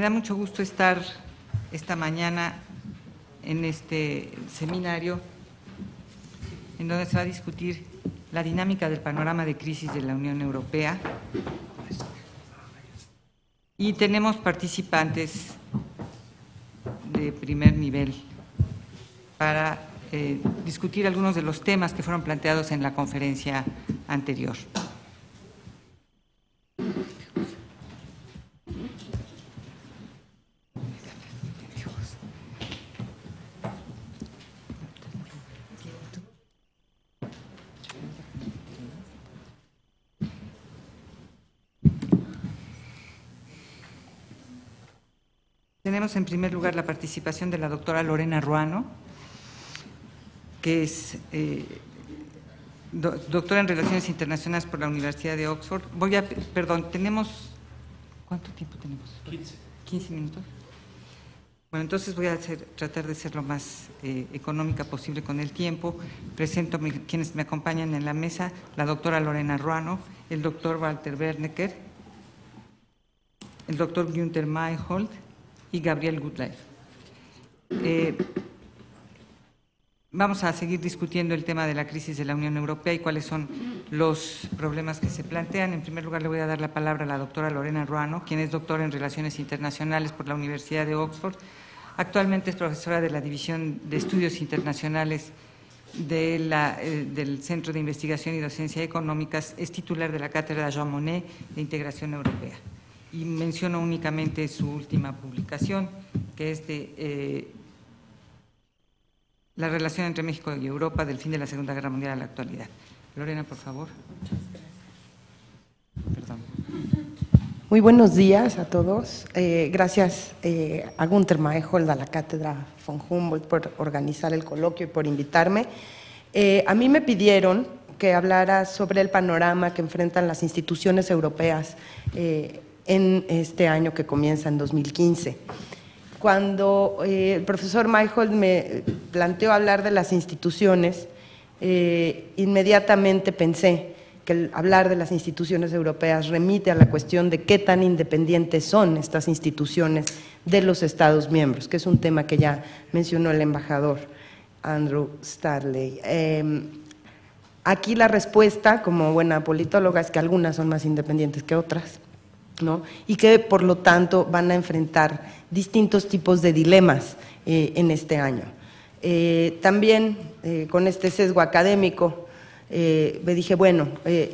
da mucho gusto estar esta mañana en este seminario en donde se va a discutir la dinámica del panorama de crisis de la Unión Europea. Y tenemos participantes de primer nivel para discutir algunos de los temas que fueron planteados en la conferencia anterior. Tenemos en primer lugar la participación de la doctora Lorena Ruano, que es doctora en Relaciones Internacionales por la Universidad de Oxford. Tenemos… ¿Cuánto tiempo tenemos? 15 minutos. Bueno, entonces voy a tratar de ser lo más económica posible con el tiempo. Presento quienes me acompañan en la mesa: la doctora Lorena Ruano, el doctor Walter Bernecker, el doctor Günther Mayhold y Gabriel Gutleif. Vamos a seguir discutiendo el tema de la crisis de la Unión Europea y cuáles son los problemas que se plantean. En primer lugar, le voy a dar la palabra a la doctora Lorena Ruano, quien es doctora en Relaciones Internacionales por la Universidad de Oxford. Actualmente es profesora de la División de Estudios Internacionales del Centro de Investigación y Docencia Económicas. Es titular de la Cátedra Jean Monnet de Integración Europea. Y menciono únicamente su última publicación, que es de la relación entre México y Europa del fin de la Segunda Guerra Mundial a la actualidad. Lorena, por favor. Muchas gracias. Perdón. Muy buenos días a todos. Gracias a Günther Mayhold, a la Cátedra von Humboldt, por organizar el coloquio y por invitarme. A mí me pidieron que hablara sobre el panorama que enfrentan las instituciones europeas en este año que comienza en 2015. Cuando el profesor Mayhold me planteó hablar de las instituciones, inmediatamente pensé que hablar de las instituciones europeas remite a la cuestión de qué tan independientes son estas instituciones de los Estados miembros, que es un tema que ya mencionó el embajador Andrew Starley. Aquí la respuesta, como buena politóloga, es que algunas son más independientes que otras, ¿no? Y que por lo tanto van a enfrentar distintos tipos de dilemas en este año. También con este sesgo académico me dije, bueno,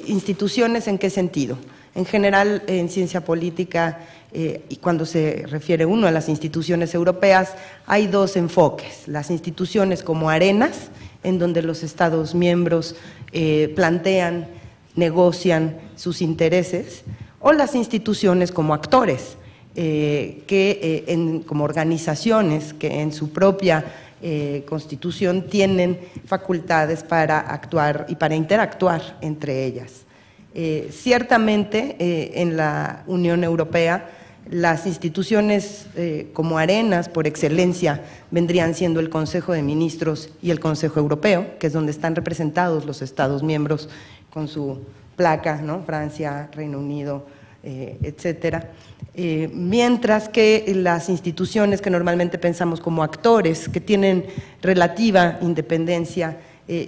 instituciones ¿en qué sentido? En general en ciencia política y cuando se refiere uno a las instituciones europeas hay dos enfoques: las instituciones como arenas en donde los Estados miembros plantean, negocian sus intereses, o las instituciones como actores, como organizaciones que en su propia constitución tienen facultades para actuar y para interactuar entre ellas. Ciertamente en la Unión Europea las instituciones como arenas por excelencia vendrían siendo el Consejo de Ministros y el Consejo Europeo, que es donde están representados los Estados miembros con su placa, ¿no? Francia, Reino Unido, etcétera. Mientras que las instituciones que normalmente pensamos como actores, que tienen relativa independencia,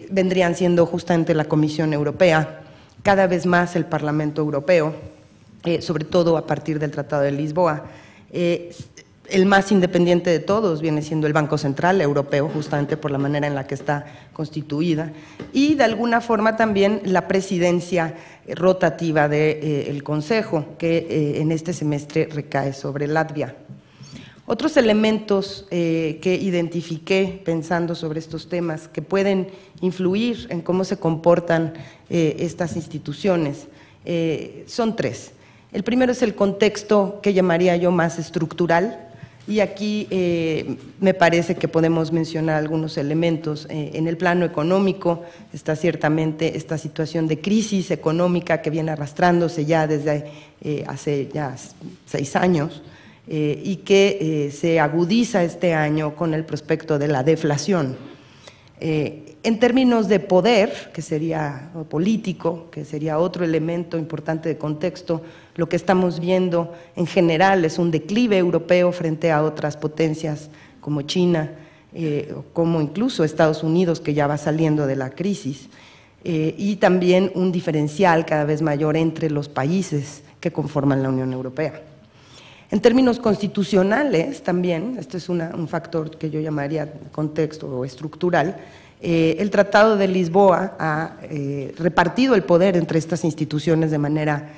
vendrían siendo justamente la Comisión Europea, cada vez más el Parlamento Europeo, sobre todo a partir del Tratado de Lisboa. El más independiente de todos viene siendo el Banco Central Europeo, justamente por la manera en la que está constituida, y de alguna forma también la presidencia rotativa del Consejo, que en este semestre recae sobre Latvia. Otros elementos que identifiqué pensando sobre estos temas que pueden influir en cómo se comportan estas instituciones son tres. El primero es el contexto que llamaría yo más estructural, y aquí me parece que podemos mencionar algunos elementos. En el plano económico está ciertamente esta situación de crisis económica que viene arrastrándose ya desde hace ya 6 años y que se agudiza este año con el prospecto de la deflación. En términos de poder, que sería político, que sería otro elemento importante de contexto, lo que estamos viendo en general es un declive europeo frente a otras potencias como China, como incluso Estados Unidos, que ya va saliendo de la crisis, y también un diferencial cada vez mayor entre los países que conforman la Unión Europea. En términos constitucionales también, este es un factor que yo llamaría contexto o estructural, el Tratado de Lisboa ha repartido el poder entre estas instituciones de manera,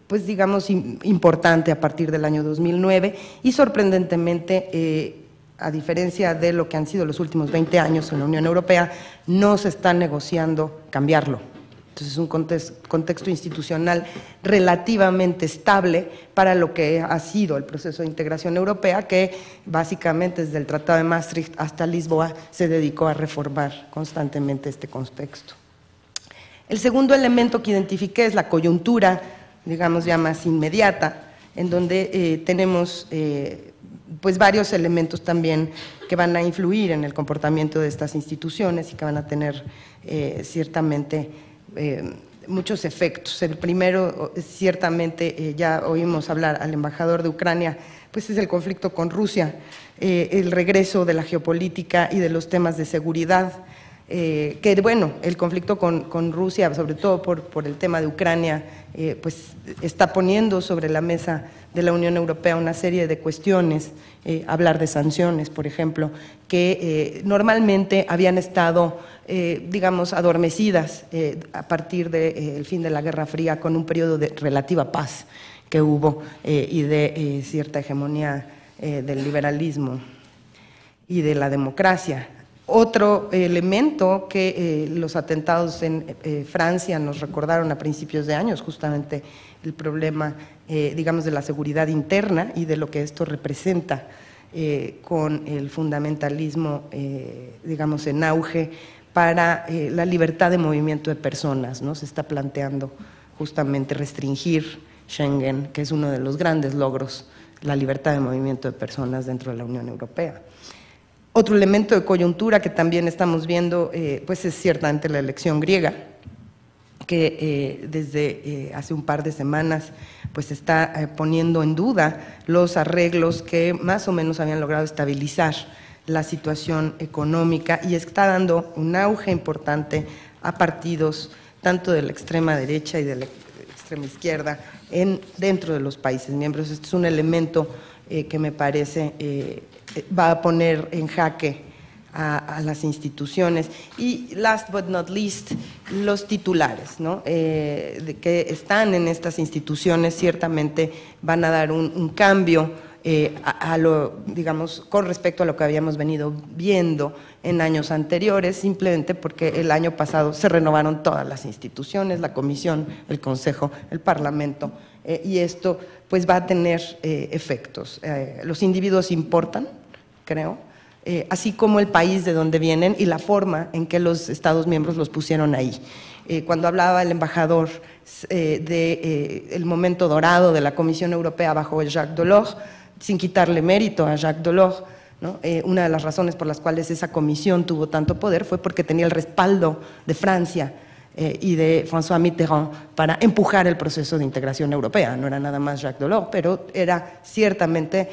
pues digamos, importante a partir del año 2009 y sorprendentemente, a diferencia de lo que han sido los últimos 20 años en la Unión Europea, no se está negociando cambiarlo. Entonces es un contexto institucional relativamente estable para lo que ha sido el proceso de integración europea, que básicamente desde el Tratado de Maastricht hasta Lisboa se dedicó a reformar constantemente este contexto. El segundo elemento que identifiqué es la coyuntura, digamos ya más inmediata, en donde tenemos pues varios elementos también que van a influir en el comportamiento de estas instituciones y que van a tener ciertamente muchos efectos. El primero, ciertamente, ya oímos hablar al embajador de Ucrania, pues es el conflicto con Rusia, el regreso de la geopolítica y de los temas de seguridad, que bueno, el conflicto con Rusia, sobre todo por el tema de Ucrania, pues está poniendo sobre la mesa de la Unión Europea una serie de cuestiones, hablar de sanciones, por ejemplo, que normalmente habían estado, digamos, adormecidas a partir del fin de la Guerra Fría, con un periodo de relativa paz que hubo y de cierta hegemonía del liberalismo y de la democracia. Otro elemento que los atentados en Francia nos recordaron a principios de años, justamente el problema, digamos, de la seguridad interna y de lo que esto representa con el fundamentalismo, digamos, en auge para la libertad de movimiento de personas, ¿no? Se está planteando justamente restringir Schengen, que es uno de los grandes logros, la libertad de movimiento de personas dentro de la Unión Europea. Otro elemento de coyuntura que también estamos viendo, pues es ciertamente la elección griega, que desde hace un par de semanas pues está poniendo en duda los arreglos que más o menos habían logrado estabilizar la situación económica y está dando un auge importante a partidos tanto de la extrema derecha y de la extrema izquierda dentro de los países miembros. Este es un elemento que me parece va a poner en jaque a las instituciones. Y last but not least, los titulares, ¿no? Que están en estas instituciones ciertamente van a dar un cambio digamos, con respecto a lo que habíamos venido viendo en años anteriores, simplemente porque el año pasado se renovaron todas las instituciones, la Comisión, el Consejo, el Parlamento, y esto pues va a tener efectos. Los individuos importan, creo, así como el país de donde vienen y la forma en que los Estados miembros los pusieron ahí. Cuando hablaba el embajador del momento dorado de la Comisión Europea bajo Jacques Delors, sin quitarle mérito a Jacques Delors, ¿no? Una de las razones por las cuales esa comisión tuvo tanto poder fue porque tenía el respaldo de Francia y de François Mitterrand para empujar el proceso de integración europea. No era nada más Jacques Delors, pero era ciertamente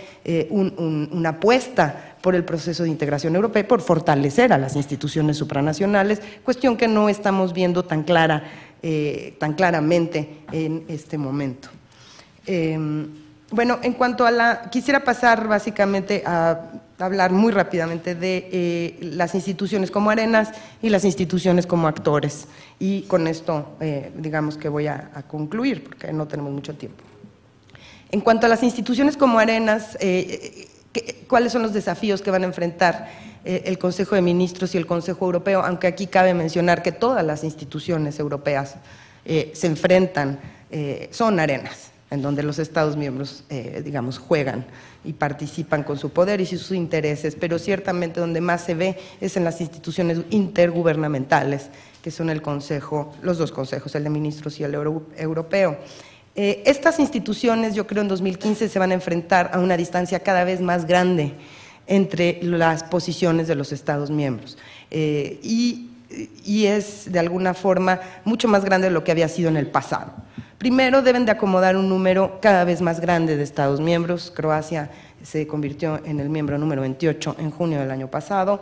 una apuesta por el proceso de integración europea, por fortalecer a las instituciones supranacionales, cuestión que no estamos viendo tan claramente en este momento. Bueno, en cuanto a quisiera pasar básicamente a hablar muy rápidamente de las instituciones como arenas y las instituciones como actores. Y con esto, digamos que voy a concluir, porque no tenemos mucho tiempo. En cuanto a las instituciones como arenas, ¿cuáles son los desafíos que van a enfrentar el Consejo de Ministros y el Consejo Europeo? Aunque aquí cabe mencionar que todas las instituciones europeas se enfrentan, son arenas, en donde los Estados miembros, digamos, juegan y participan con su poder y sus intereses, pero ciertamente donde más se ve es en las instituciones intergubernamentales, que son el Consejo, los dos consejos, el de Ministros y el Europeo. Estas instituciones, yo creo, en 2015 se van a enfrentar a una distancia cada vez más grande entre las posiciones de los Estados miembros. Y es, de alguna forma, mucho más grande de lo que había sido en el pasado. Primero, deben de acomodar un número cada vez más grande de Estados miembros. Croacia se convirtió en el miembro número 28 en junio del año pasado.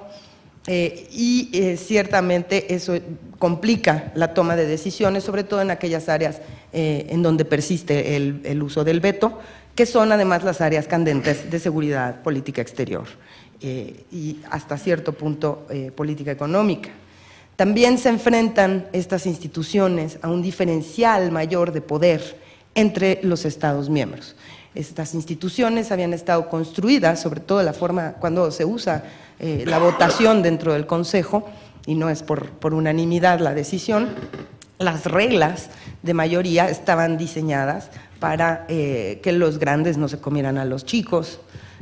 Ciertamente eso complica la toma de decisiones, sobre todo en aquellas áreas en donde persiste el uso del veto, que son además las áreas candentes de seguridad, política exterior y hasta cierto punto política económica. También se enfrentan estas instituciones a un diferencial mayor de poder entre los Estados miembros. Estas instituciones habían estado construidas, sobre todo la forma cuando se usa la votación dentro del Consejo, y no es por unanimidad la decisión, las reglas de mayoría estaban diseñadas para que los grandes no se comieran a los chicos,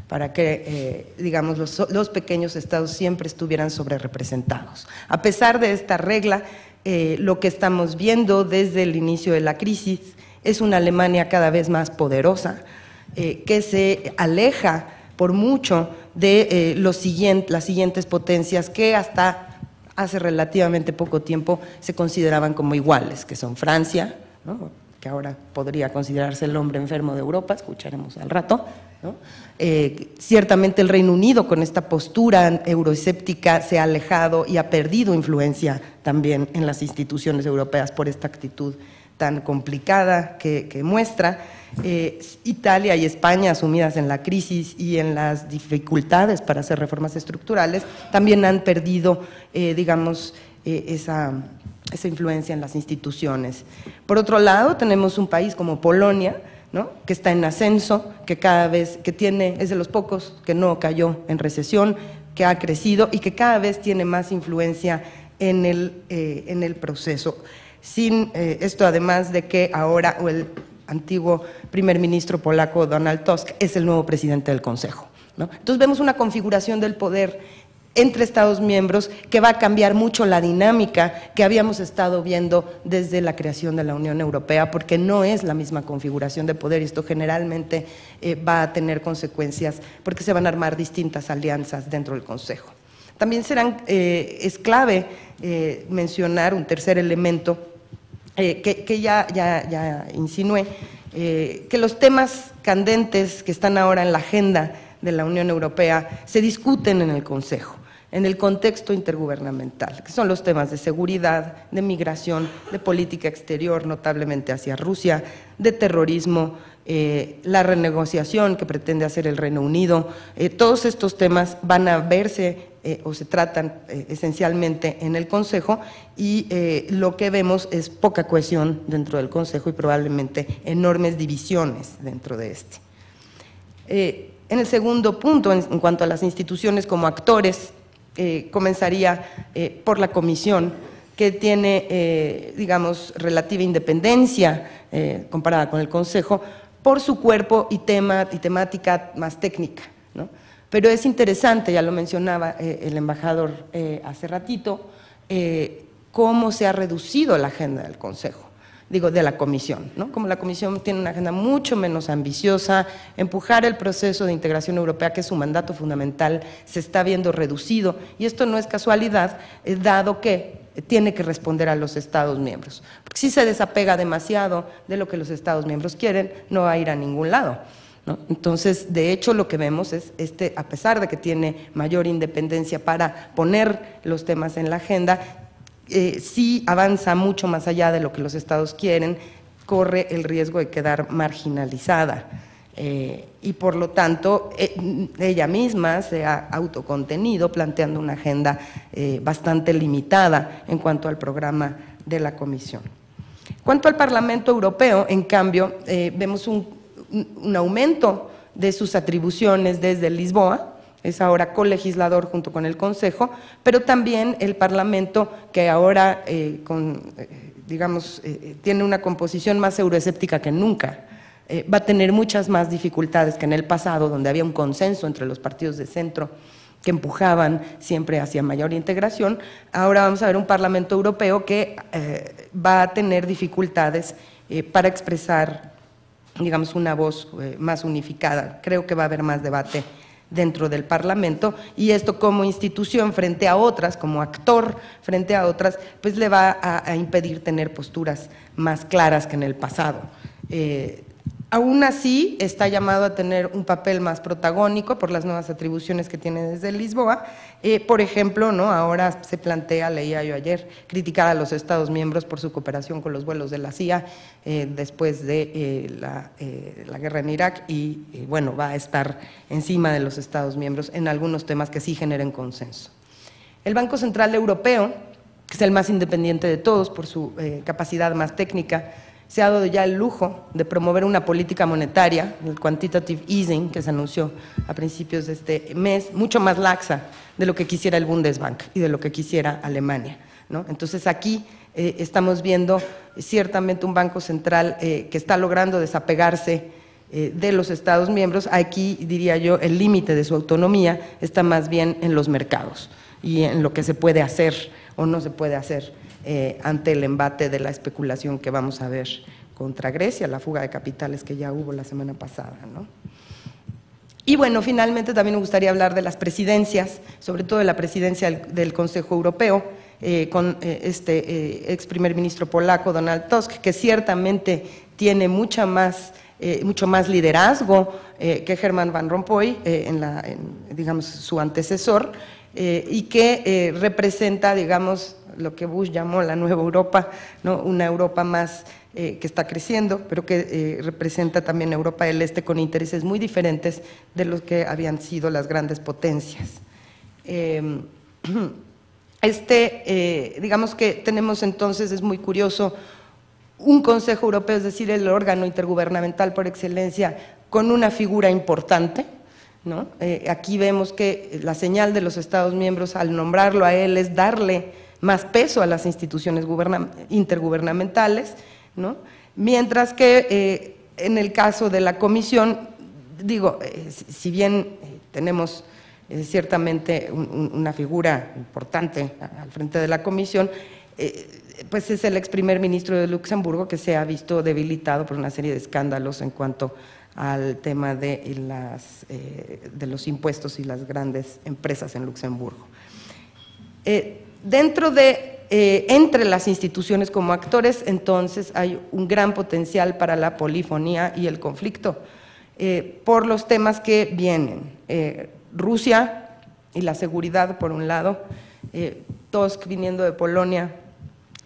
para que, digamos, los pequeños estados siempre estuvieran sobrerepresentados. A pesar de esta regla, lo que estamos viendo desde el inicio de la crisis es una Alemania cada vez más poderosa, que se aleja por mucho de las siguientes potencias que hasta hace relativamente poco tiempo se consideraban como iguales, que son Francia, ¿no?, que ahora podría considerarse el hombre enfermo de Europa, escucharemos al rato, ¿no? Ciertamente el Reino Unido, con esta postura euroescéptica, se ha alejado y ha perdido influencia también en las instituciones europeas por esta actitud tan complicada que muestra. Italia y España, sumidas en la crisis y en las dificultades para hacer reformas estructurales, también han perdido, digamos, esa influencia en las instituciones. Por otro lado, tenemos un país como Polonia, ¿no?, que está en ascenso, que cada vez es de los pocos que no cayó en recesión, que ha crecido y que cada vez tiene más influencia en el proceso. Esto, además de que ahora el antiguo primer ministro polaco Donald Tusk es el nuevo presidente del Consejo, ¿no? Entonces vemos una configuración del poder entre Estados miembros que va a cambiar mucho la dinámica que habíamos estado viendo desde la creación de la Unión Europea, porque no es la misma configuración de poder y esto generalmente va a tener consecuencias porque se van a armar distintas alianzas dentro del Consejo. También es clave mencionar un tercer elemento que ya insinué, que los temas candentes que están ahora en la agenda de la Unión Europea se discuten en el Consejo, en el contexto intergubernamental, que son los temas de seguridad, de migración, de política exterior, notablemente hacia Rusia, de terrorismo, la renegociación que pretende hacer el Reino Unido. Todos estos temas van a verse o se tratan esencialmente en el Consejo y lo que vemos es poca cohesión dentro del Consejo y probablemente enormes divisiones dentro de este. En el segundo punto, en cuanto a las instituciones como actores, comenzaría por la Comisión, que tiene, digamos, relativa independencia comparada con el Consejo, por su cuerpo y temática más técnica, ¿no? Pero es interesante, ya lo mencionaba el embajador hace ratito, cómo se ha reducido la agenda del Consejo, de la Comisión, ¿no? Como la Comisión tiene una agenda mucho menos ambiciosa, empujar el proceso de integración europea, que es su mandato fundamental, se está viendo reducido, y esto no es casualidad, dado que tiene que responder a los Estados miembros. Porque si se desapega demasiado de lo que los Estados miembros quieren, no va a ir a ningún lado, ¿no? Entonces, de hecho, lo que vemos es, a pesar de que tiene mayor independencia para poner los temas en la agenda, sí avanza mucho más allá de lo que los Estados quieren, corre el riesgo de quedar marginalizada. Y por lo tanto ella misma se ha autocontenido planteando una agenda bastante limitada en cuanto al programa de la Comisión. Cuanto al Parlamento Europeo, en cambio, vemos un aumento de sus atribuciones desde Lisboa, es ahora colegislador junto con el Consejo, pero también el Parlamento, que ahora tiene una composición más euroescéptica que nunca, va a tener muchas más dificultades que en el pasado, donde había un consenso entre los partidos de centro que empujaban siempre hacia mayor integración. Ahora vamos a ver un Parlamento Europeo que va a tener dificultades para expresar, digamos, una voz más unificada. Creo que va a haber más debate dentro del Parlamento, y esto como institución frente a otras, como actor frente a otras, pues le va a impedir tener posturas más claras que en el pasado. Aún así, está llamado a tener un papel más protagónico por las nuevas atribuciones que tiene desde Lisboa. Por ejemplo, ¿no?, ahora se plantea, leía yo ayer, criticar a los Estados miembros por su cooperación con los vuelos de la CIA después de la guerra en Irak y, bueno, va a estar encima de los Estados miembros en algunos temas que sí generen consenso. El Banco Central Europeo, que es el más independiente de todos por su capacidad más técnica, se ha dado ya el lujo de promover una política monetaria, el quantitative easing, que se anunció a principios de este mes, mucho más laxa de lo que quisiera el Bundesbank y de lo que quisiera Alemania, ¿no? Entonces aquí estamos viendo ciertamente un banco central que está logrando desapegarse de los Estados miembros. Aquí, diría yo, el límite de su autonomía está más bien en los mercados y en lo que se puede hacer o no se puede hacer ante el embate de la especulación que vamos a ver contra Grecia, la fuga de capitales que ya hubo la semana pasada, ¿no? Y bueno, finalmente también me gustaría hablar de las presidencias, sobre todo de la presidencia del Consejo Europeo, con este ex primer ministro polaco, Donald Tusk, que ciertamente tiene mucho más liderazgo que Herman Van Rompuy, digamos, su antecesor, y que representa, digamos, lo que Bush llamó la nueva Europa, ¿no?, una Europa más que está creciendo, pero que representa también Europa del Este con intereses muy diferentes de los que habían sido las grandes potencias. Digamos que tenemos entonces, es muy curioso, un Consejo Europeo, es decir, el órgano intergubernamental por excelencia, con una figura importante, ¿no? Aquí vemos que la señal de los Estados miembros al nombrarlo a él es darle más peso a las instituciones intergubernamentales, ¿no? Mientras que en el caso de la Comisión, digo, si bien tenemos ciertamente una figura importante al frente de la Comisión, pues es el ex primer ministro de Luxemburgo que se ha visto debilitado por una serie de escándalos en cuanto al tema de los impuestos y las grandes empresas en Luxemburgo. Entre las instituciones como actores, entonces, hay un gran potencial para la polifonía y el conflicto por los temas que vienen. Rusia y la seguridad, por un lado. Tusk, viniendo de Polonia,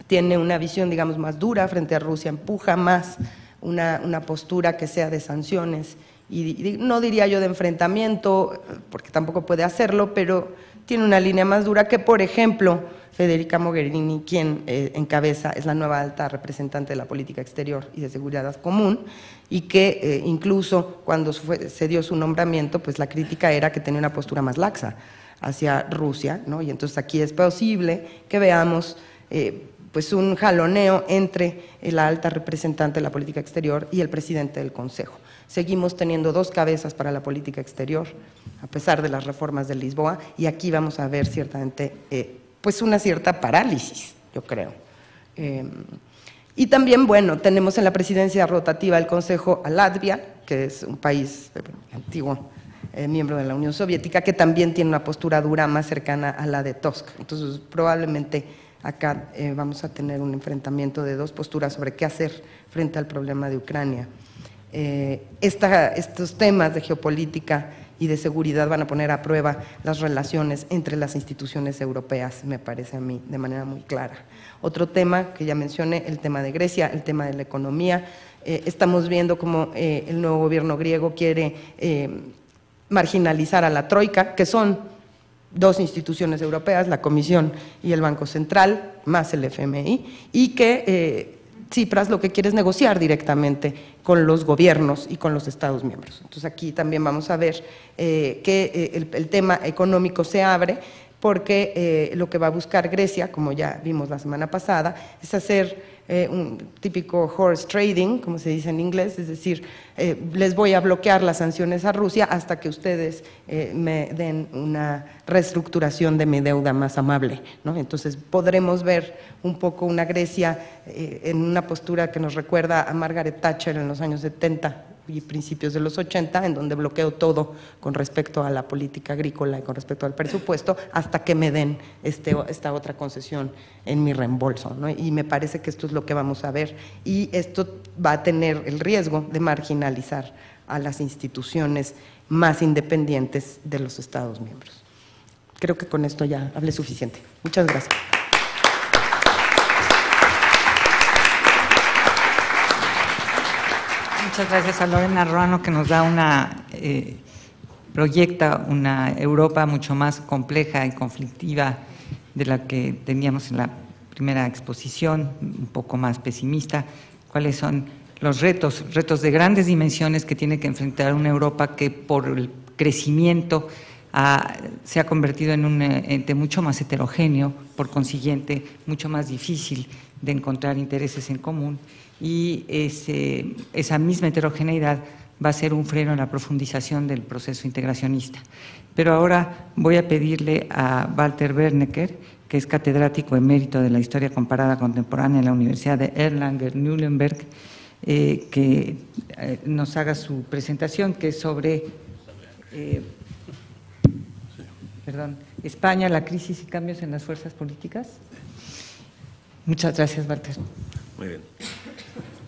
tiene una visión, digamos, más dura frente a Rusia, empuja más una postura que sea de sanciones y no diría yo de enfrentamiento, porque tampoco puede hacerlo, pero tiene una línea más dura que, por ejemplo, Federica Mogherini, quien encabeza, es la nueva alta representante de la política exterior y de seguridad común, y que incluso cuando se dio su nombramiento, pues la crítica era que tenía una postura más laxa hacia Rusia, ¿no? Y entonces aquí es posible que veamos pues un jaloneo entre la alta representante de la política exterior y el presidente del Consejo. Seguimos teniendo dos cabezas para la política exterior, a pesar de las reformas de Lisboa, y aquí vamos a ver ciertamente pues una cierta parálisis, yo creo. Y también, bueno, tenemos en la presidencia rotativa del Consejo a Latvia, que es un país antiguo, miembro de la Unión Soviética, que también tiene una postura dura más cercana a la de Tusk. Entonces, probablemente acá vamos a tener un enfrentamiento de dos posturas sobre qué hacer frente al problema de Ucrania. Estos temas de geopolítica y de seguridad van a poner a prueba las relaciones entre las instituciones europeas, me parece a mí, de manera muy clara. Otro tema que ya mencioné, el tema de Grecia, el tema de la economía. Estamos viendo cómo el nuevo gobierno griego quiere marginalizar a la Troika, que son dos instituciones europeas, la Comisión y el Banco Central, más el FMI, y que Tsipras lo que quiere es negociar directamente con los gobiernos y con los Estados miembros. Entonces aquí también vamos a ver que el tema económico se abre, porque lo que va a buscar Grecia, como ya vimos la semana pasada, es hacer un típico horse trading, como se dice en inglés, es decir, les voy a bloquear las sanciones a Rusia hasta que ustedes me den una reestructuración de mi deuda más amable, ¿no? Entonces podremos ver un poco una Grecia en una postura que nos recuerda a Margaret Thatcher en los años 70, y principios de los 80, en donde bloqueo todo con respecto a la política agrícola y con respecto al presupuesto, hasta que me den esta otra concesión en mi reembolso, ¿no? Y me parece que esto es lo que vamos a ver, y esto va a tener el riesgo de marginalizar a las instituciones más independientes de los Estados miembros. Creo que con esto ya hablé suficiente. Muchas gracias. Muchas gracias a Lorena Ruano, que nos da proyecta una Europa mucho más compleja y conflictiva de la que teníamos en la primera exposición, un poco más pesimista. ¿Cuáles son los retos de grandes dimensiones que tiene que enfrentar una Europa que por el crecimiento se ha convertido en un ente mucho más heterogéneo, por consiguiente mucho más difícil de encontrar intereses en común, y esa misma heterogeneidad va a ser un freno en la profundización del proceso integracionista. Pero ahora voy a pedirle a Walter Bernecker, que es catedrático emérito de la Historia Comparada Contemporánea en la Universidad de Erlangen-Nuremberg, que nos haga su presentación, que es sobre España, la crisis y cambios en las fuerzas políticas. Muchas gracias, Walter. Muy bien.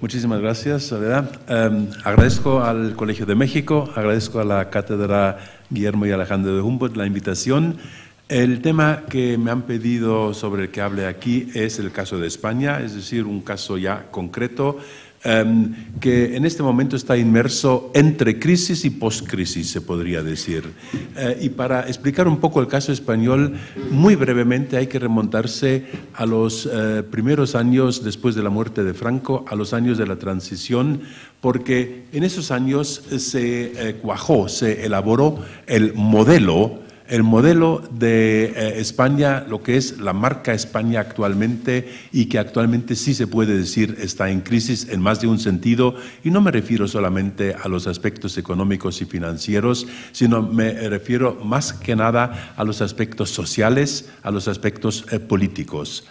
Muchísimas gracias, Soledad. Agradezco al Colegio de México, agradezco a la Cátedra Guillermo y Alejandro de Humboldt la invitación. El tema que me han pedido sobre el que hable aquí es el caso de España, es decir, un caso ya concreto que en este momento está inmerso entre crisis y postcrisis, se podría decir. Y para explicar un poco el caso español, muy brevemente hay que remontarse a los primeros años después de la muerte de Franco, a los años de la transición, porque en esos años se cuajó, se elaboró el modelo de España, lo que es la marca España actualmente, y que actualmente sí se puede decir está en crisis en más de un sentido, y no me refiero solamente a los aspectos económicos y financieros, sino me refiero más que nada a los aspectos sociales, a los aspectos políticos.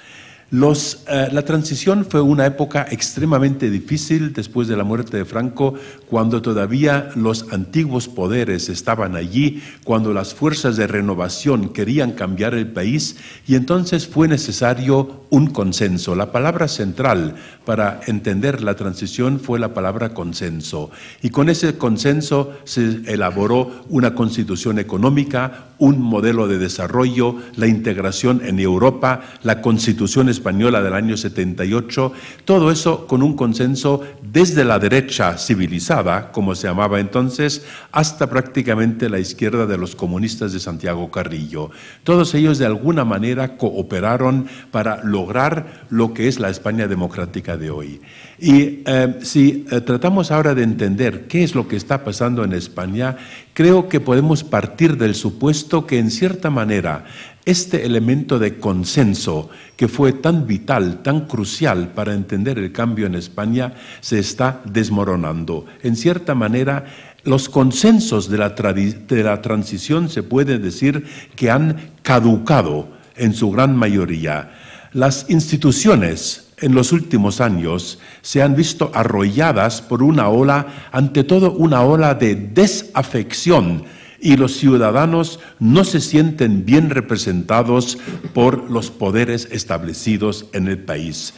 La transición fue una época extremadamente difícil después de la muerte de Franco, cuando todavía los antiguos poderes estaban allí, cuando las fuerzas de renovación querían cambiar el país, y entonces fue necesario un consenso. La palabra central para entender la transición fue la palabra consenso, y con ese consenso se elaboró una constitución económica, un modelo de desarrollo, la integración en Europa, la Constitución española del año 78, todo eso con un consenso desde la derecha civilizada, como se llamaba entonces, hasta prácticamente la izquierda de los comunistas de Santiago Carrillo. Todos ellos de alguna manera cooperaron para lograr lo que es la España democrática de hoy. Y si tratamos ahora de entender qué es lo que está pasando en España, creo que podemos partir del supuesto que en cierta manera este elemento de consenso que fue tan vital, tan crucial para entender el cambio en España, se está desmoronando. En cierta manera, los consensos de la transición se puede decir que han caducado en su gran mayoría. Las instituciones en los últimos años se han visto arrolladas por una ola, ante todo una ola de desafección, y los ciudadanos no se sienten bien representados por los poderes establecidos en el país.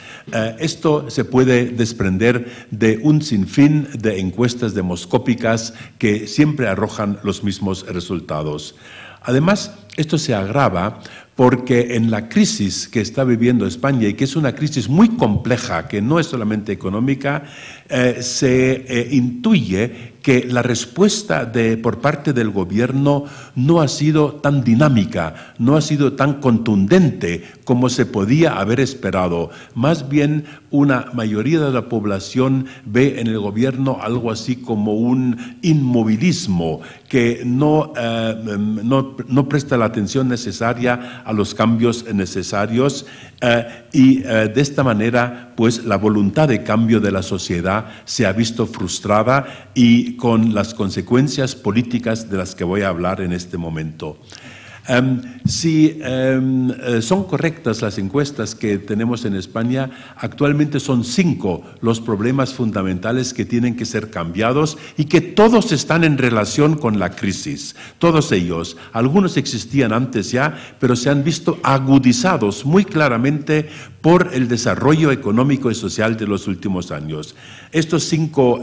Esto se puede desprender de un sinfín de encuestas demoscópicas que siempre arrojan los mismos resultados. Además, esto se agrava porque en la crisis que está viviendo España, y que es una crisis muy compleja, que no es solamente económica, se intuye que la respuesta por parte del gobierno no ha sido tan dinámica, no ha sido tan contundente como se podía haber esperado. Más bien, una mayoría de la población ve en el gobierno algo así como un inmovilismo que no presta la atención necesaria a los cambios necesarios, y de esta manera, pues, la voluntad de cambio de la sociedad se ha visto frustrada, y con las consecuencias políticas de las que voy a hablar en este momento. Si son correctas las encuestas que tenemos en España, actualmente son 5 los problemas fundamentales que tienen que ser cambiados y que todos están en relación con la crisis. Todos ellos. Algunos existían antes ya, pero se han visto agudizados muy claramente por el desarrollo económico y social de los últimos años. Estas 5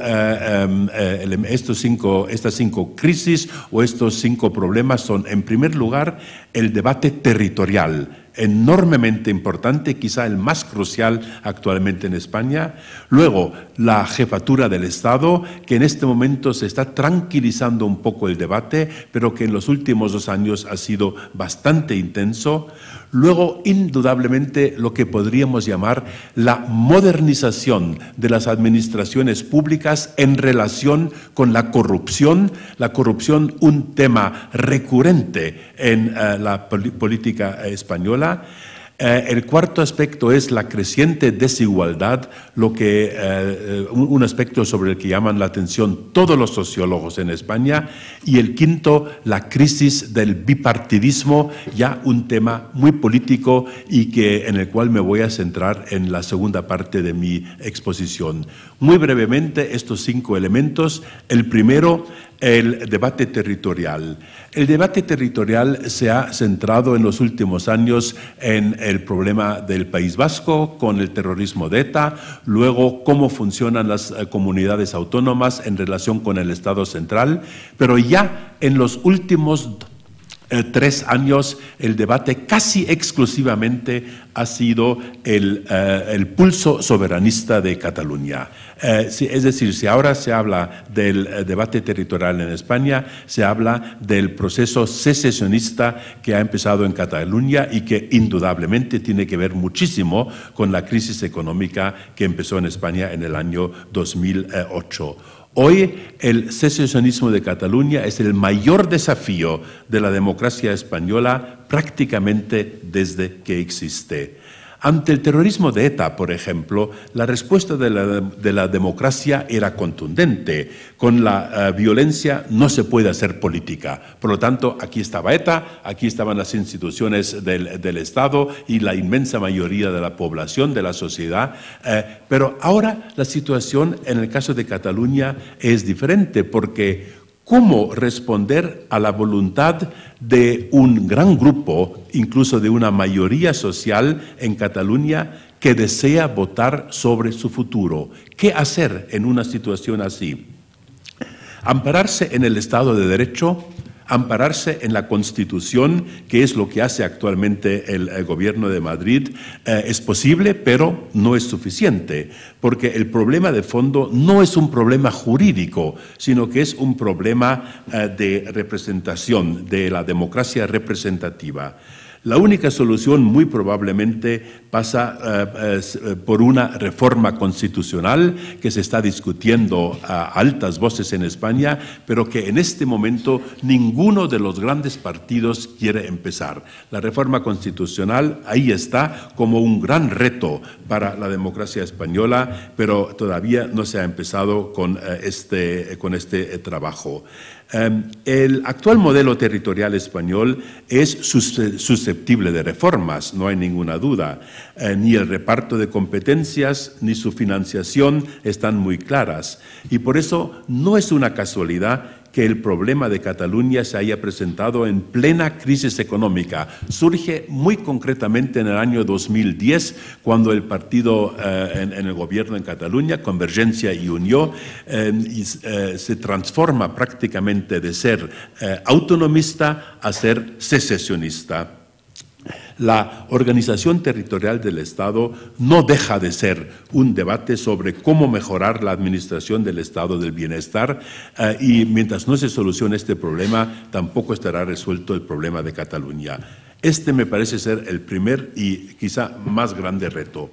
crisis o estos 5 problemas son, en primer lugar, el debate territorial, enormemente importante, quizá el más crucial actualmente en España. Luego, la jefatura del Estado, que en este momento se está tranquilizando un poco el debate, pero que en los últimos 2 años ha sido bastante intenso. Luego, indudablemente, lo que podríamos llamar la modernización de las administraciones públicas en relación con la corrupción. La corrupción, un tema recurrente en la política española. El cuarto aspecto es la creciente desigualdad, un aspecto sobre el que llaman la atención todos los sociólogos en España. Y el quinto, la crisis del bipartidismo, ya un tema muy político y en el cual me voy a centrar en la segunda parte de mi exposición. Muy brevemente, estos 5 elementos. El primero, el debate territorial. El debate territorial se ha centrado en los últimos años en el problema del País Vasco con el terrorismo de ETA, luego cómo funcionan las comunidades autónomas en relación con el Estado central, pero ya en los últimos 3 años el debate casi exclusivamente ha sido el pulso soberanista de Cataluña. Es decir, si ahora se habla del debate territorial en España, se habla del proceso secesionista que ha empezado en Cataluña y que indudablemente tiene que ver muchísimo con la crisis económica que empezó en España en el año 2008. Hoy el secesionismo de Cataluña es el mayor desafío de la democracia española prácticamente desde que existe. Ante el terrorismo de ETA, por ejemplo, la respuesta de la democracia era contundente. Con la violencia no se puede hacer política. Por lo tanto, aquí estaba ETA, aquí estaban las instituciones del Estado y la inmensa mayoría de la población, de la sociedad. Pero ahora la situación en el caso de Cataluña es diferente porque ¿cómo responder a la voluntad de un gran grupo, incluso de una mayoría social en Cataluña, que desea votar sobre su futuro? ¿Qué hacer en una situación así? Ampararse en el Estado de Derecho, ampararse en la Constitución, que es lo que hace actualmente el Gobierno de Madrid, es posible, pero no es suficiente, porque el problema de fondo no es un problema jurídico, sino que es un problema de representación, de la democracia representativa. La única solución muy probablemente pasa por una reforma constitucional que se está discutiendo a altas voces en España, pero que en este momento ninguno de los grandes partidos quiere empezar. La reforma constitucional ahí está como un gran reto para la democracia española, pero todavía no se ha empezado con este trabajo. El actual modelo territorial español es susceptible de reformas, no hay ninguna duda. Ni el reparto de competencias ni su financiación están muy claras. Y por eso no es una casualidad que el problema de Cataluña se haya presentado en plena crisis económica. Surge muy concretamente en el año 2010, cuando el partido en el gobierno en Cataluña, Convergencia y Unió, se transforma prácticamente de ser autonomista a ser secesionista. La organización territorial del Estado no deja de ser un debate sobre cómo mejorar la administración del Estado del bienestar y mientras no se solucione este problema, tampoco estará resuelto el problema de Cataluña. Este me parece ser el primer y quizá más grande reto.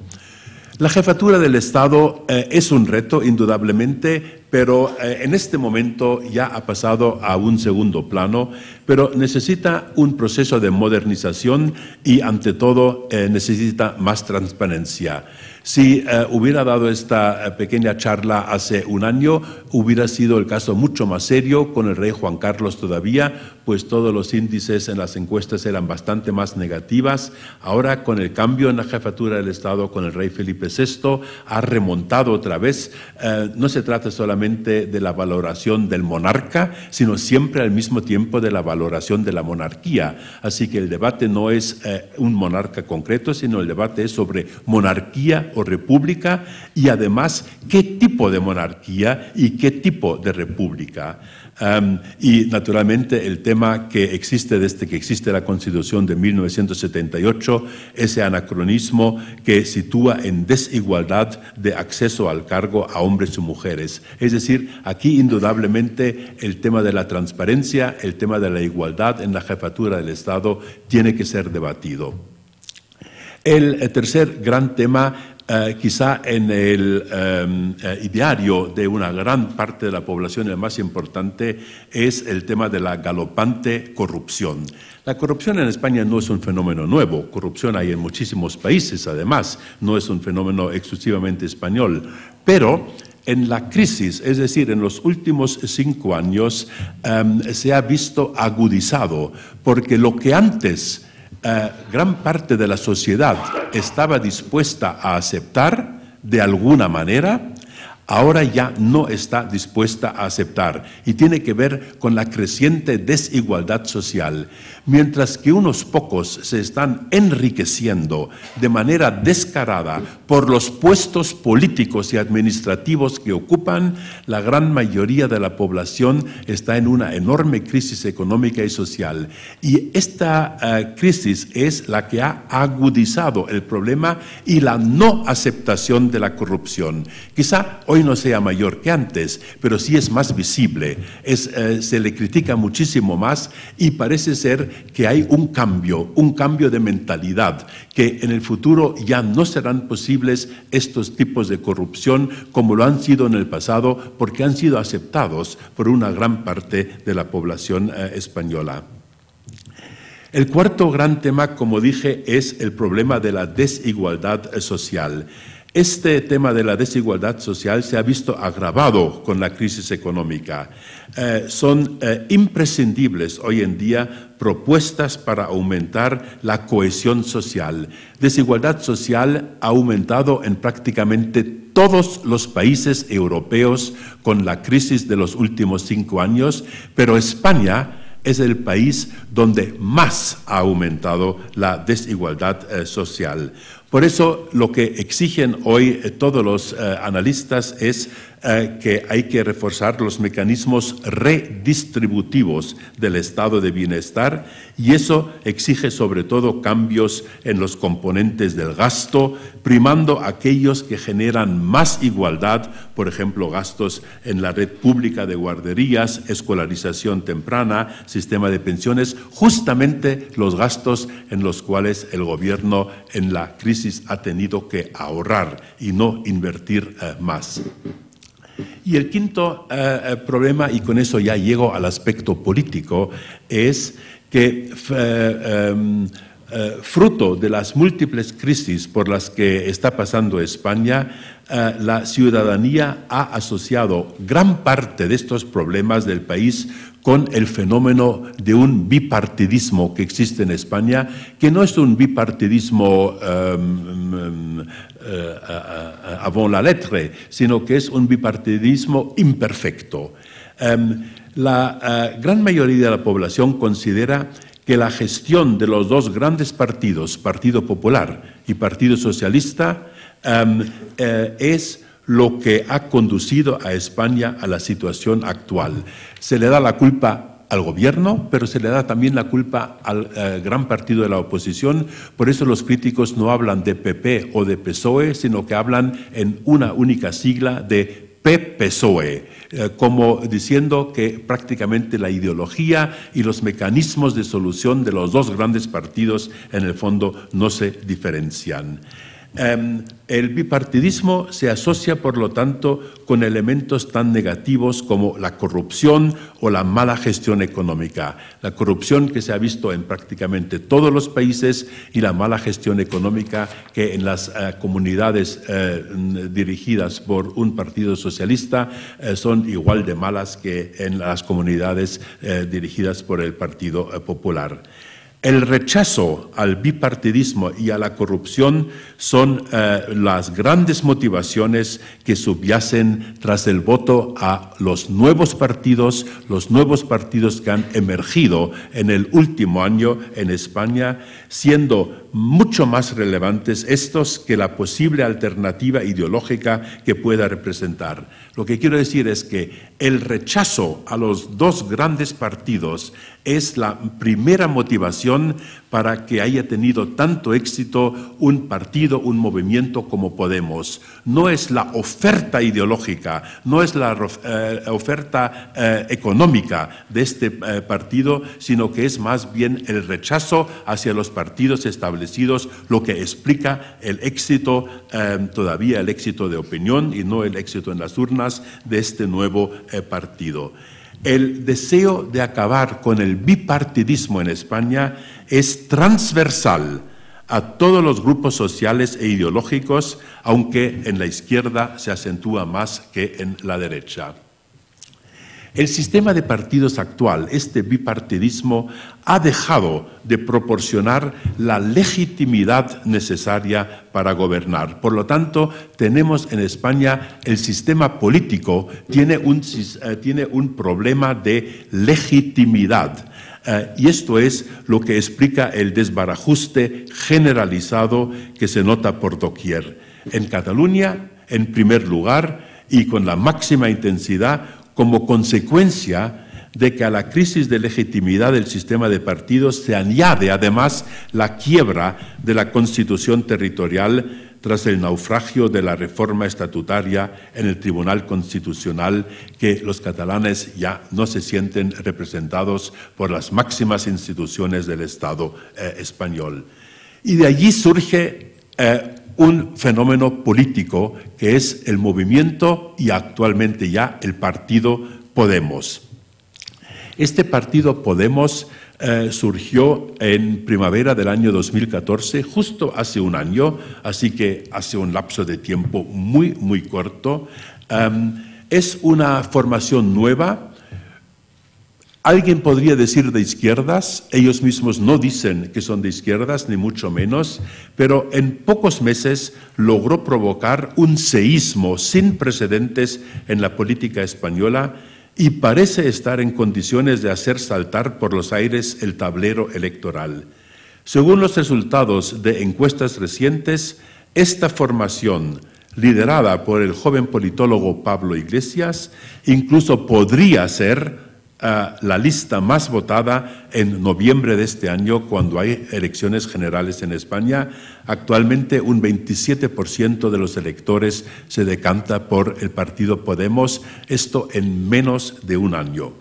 La jefatura del Estado es un reto, indudablemente, pero en este momento ya ha pasado a un segundo plano, pero necesita un proceso de modernización y, ante todo, necesita más transparencia. Si hubiera dado esta pequeña charla hace un año, hubiera sido el caso mucho más serio, con el rey Juan Carlos todavía, pues todos los índices en las encuestas eran bastante más negativas. Ahora, con el cambio en la jefatura del Estado, con el rey Felipe VI, ha remontado otra vez. No se trata solamente de la valoración del monarca, sino siempre al mismo tiempo de la valoración de la monarquía. Así que el debate no es un monarca concreto, sino el debate es sobre monarquía o república, y además qué tipo de monarquía y qué tipo de república. Y naturalmente el tema que existe desde que existe la Constitución de 1978, ese anacronismo que sitúa en desigualdad de acceso al cargo a hombres y mujeres. Es decir, aquí indudablemente el tema de la transparencia, el tema de la igualdad en la jefatura del Estado tiene que ser debatido. El tercer gran tema, quizá en el ideario de una gran parte de la población, el más importante, es el tema de la galopante corrupción. La corrupción en España no es un fenómeno nuevo, corrupción hay en muchísimos países además, no es un fenómeno exclusivamente español, pero en la crisis, es decir, en los últimos 5 años, se ha visto agudizado, porque lo que antes gran parte de la sociedad estaba dispuesta a aceptar de alguna manera, ahora ya no está dispuesta a aceptar, y tiene que ver con la creciente desigualdad social. Mientras que unos pocos se están enriqueciendo de manera descarada por los puestos políticos y administrativos que ocupan, la gran mayoría de la población está en una enorme crisis económica y social. Y esta crisis es la que ha agudizado el problema y la no aceptación de la corrupción. Quizá hoy no sea mayor que antes, pero sí es más visible, se le critica muchísimo más, y parece ser que hay un cambio de mentalidad, que en el futuro ya no serán posibles estos tipos de corrupción como lo han sido en el pasado, porque han sido aceptados por una gran parte de la población española. El cuarto gran tema, como dije, es el problema de la desigualdad social. Este tema de la desigualdad social se ha visto agravado con la crisis económica. Son imprescindibles hoy en día propuestas para aumentar la cohesión social. Desigualdad social ha aumentado en prácticamente todos los países europeos con la crisis de los últimos 5 años, pero España es el país donde más ha aumentado la desigualdad social. Por eso lo que exigen hoy todos los analistas es que hay que reforzar los mecanismos redistributivos del estado de bienestar, y eso exige sobre todo cambios en los componentes del gasto, primando aquellos que generan más igualdad, por ejemplo, gastos en la red pública de guarderías, escolarización temprana, sistema de pensiones, justamente los gastos en los cuales el gobierno en la crisis ha tenido que ahorrar y no invertir más. Y el quinto problema, y con eso ya llego al aspecto político, es que fruto de las múltiples crisis por las que está pasando España, la ciudadanía ha asociado gran parte de estos problemas del país con el fenómeno de un bipartidismo que existe en España, que no es un bipartidismo avant la lettre, sino que es un bipartidismo imperfecto. La gran mayoría de la población considera que la gestión de los dos grandes partidos, Partido Popular y Partido Socialista, es lo que ha conducido a España a la situación actual. Se le da la culpa al gobierno, pero se le da también la culpa al gran partido de la oposición. Por eso los críticos no hablan de PP o de PSOE, sino que hablan en una única sigla de PPSOE, como diciendo que prácticamente la ideología y los mecanismos de solución de los dos grandes partidos en el fondo no se diferencian. El bipartidismo se asocia, por lo tanto, con elementos tan negativos como la corrupción o la mala gestión económica. La corrupción que se ha visto en prácticamente todos los países y la mala gestión económica que en las comunidades dirigidas por un partido socialista son igual de malas que en las comunidades dirigidas por el Partido Popular. El rechazo al bipartidismo y a la corrupción son las grandes motivaciones que subyacen tras el voto a los nuevos partidos que han emergido en el último año en España, siendo mucho más relevantes estos que la posible alternativa ideológica que pueda representar. Lo que quiero decir es que el rechazo a los dos grandes partidos es la primera motivación para que haya tenido tanto éxito un partido, un movimiento como Podemos. No es la oferta ideológica, no es la oferta económica de este partido, sino que es más bien el rechazo hacia los partidos establecidos lo que explica el éxito, todavía el éxito de opinión y no el éxito en las urnas de este nuevo partido. El deseo de acabar con el bipartidismo en España es transversal a todos los grupos sociales e ideológicos, aunque en la izquierda se acentúa más que en la derecha. El sistema de partidos actual, este bipartidismo, ha dejado de proporcionar la legitimidad necesaria para gobernar. Por lo tanto, tenemos en España el sistema político tiene un problema de legitimidad. Y esto es lo que explica el desbarajuste generalizado que se nota por doquier. En Cataluña, en primer lugar, y con la máxima intensidad, como consecuencia de que a la crisis de legitimidad del sistema de partidos se añade además la quiebra de la Constitución territorial tras el naufragio de la reforma estatutaria en el Tribunal Constitucional, que los catalanes ya no se sienten representados por las máximas instituciones del Estado español. Y de allí surge un fenómeno político que es el movimiento y actualmente ya el partido Podemos. Este partido Podemos surgió en primavera del año 2014, justo hace un año, así que hace un lapso de tiempo muy corto. Es una formación nueva. Alguien podría decir de izquierdas, ellos mismos no dicen que son de izquierdas, ni mucho menos, pero en pocos meses logró provocar un seísmo sin precedentes en la política española y parece estar en condiciones de hacer saltar por los aires el tablero electoral. Según los resultados de encuestas recientes, esta formación, liderada por el joven politólogo Pablo Iglesias, incluso podría ser la lista más votada en noviembre de este año, cuando hay elecciones generales en España. Actualmente un 27% de los electores se decanta por el partido Podemos, esto en menos de un año.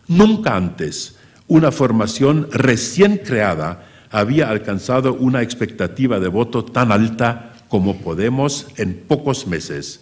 Nunca antes una formación recién creada había alcanzado una expectativa de voto tan alta como Podemos en pocos meses.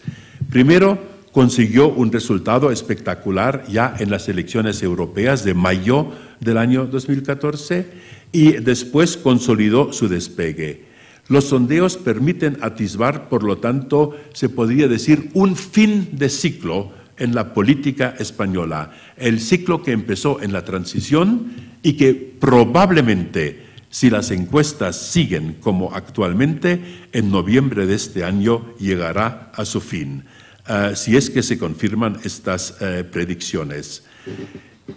Primero, consiguió un resultado espectacular ya en las elecciones europeas de mayo del año 2014 y después consolidó su despegue. Los sondeos permiten atisbar, por lo tanto, se podría decir, un fin de ciclo en la política española. El ciclo que empezó en la transición y que probablemente, si las encuestas siguen como actualmente, en noviembre de este año llegará a su fin. Si es que se confirman estas predicciones.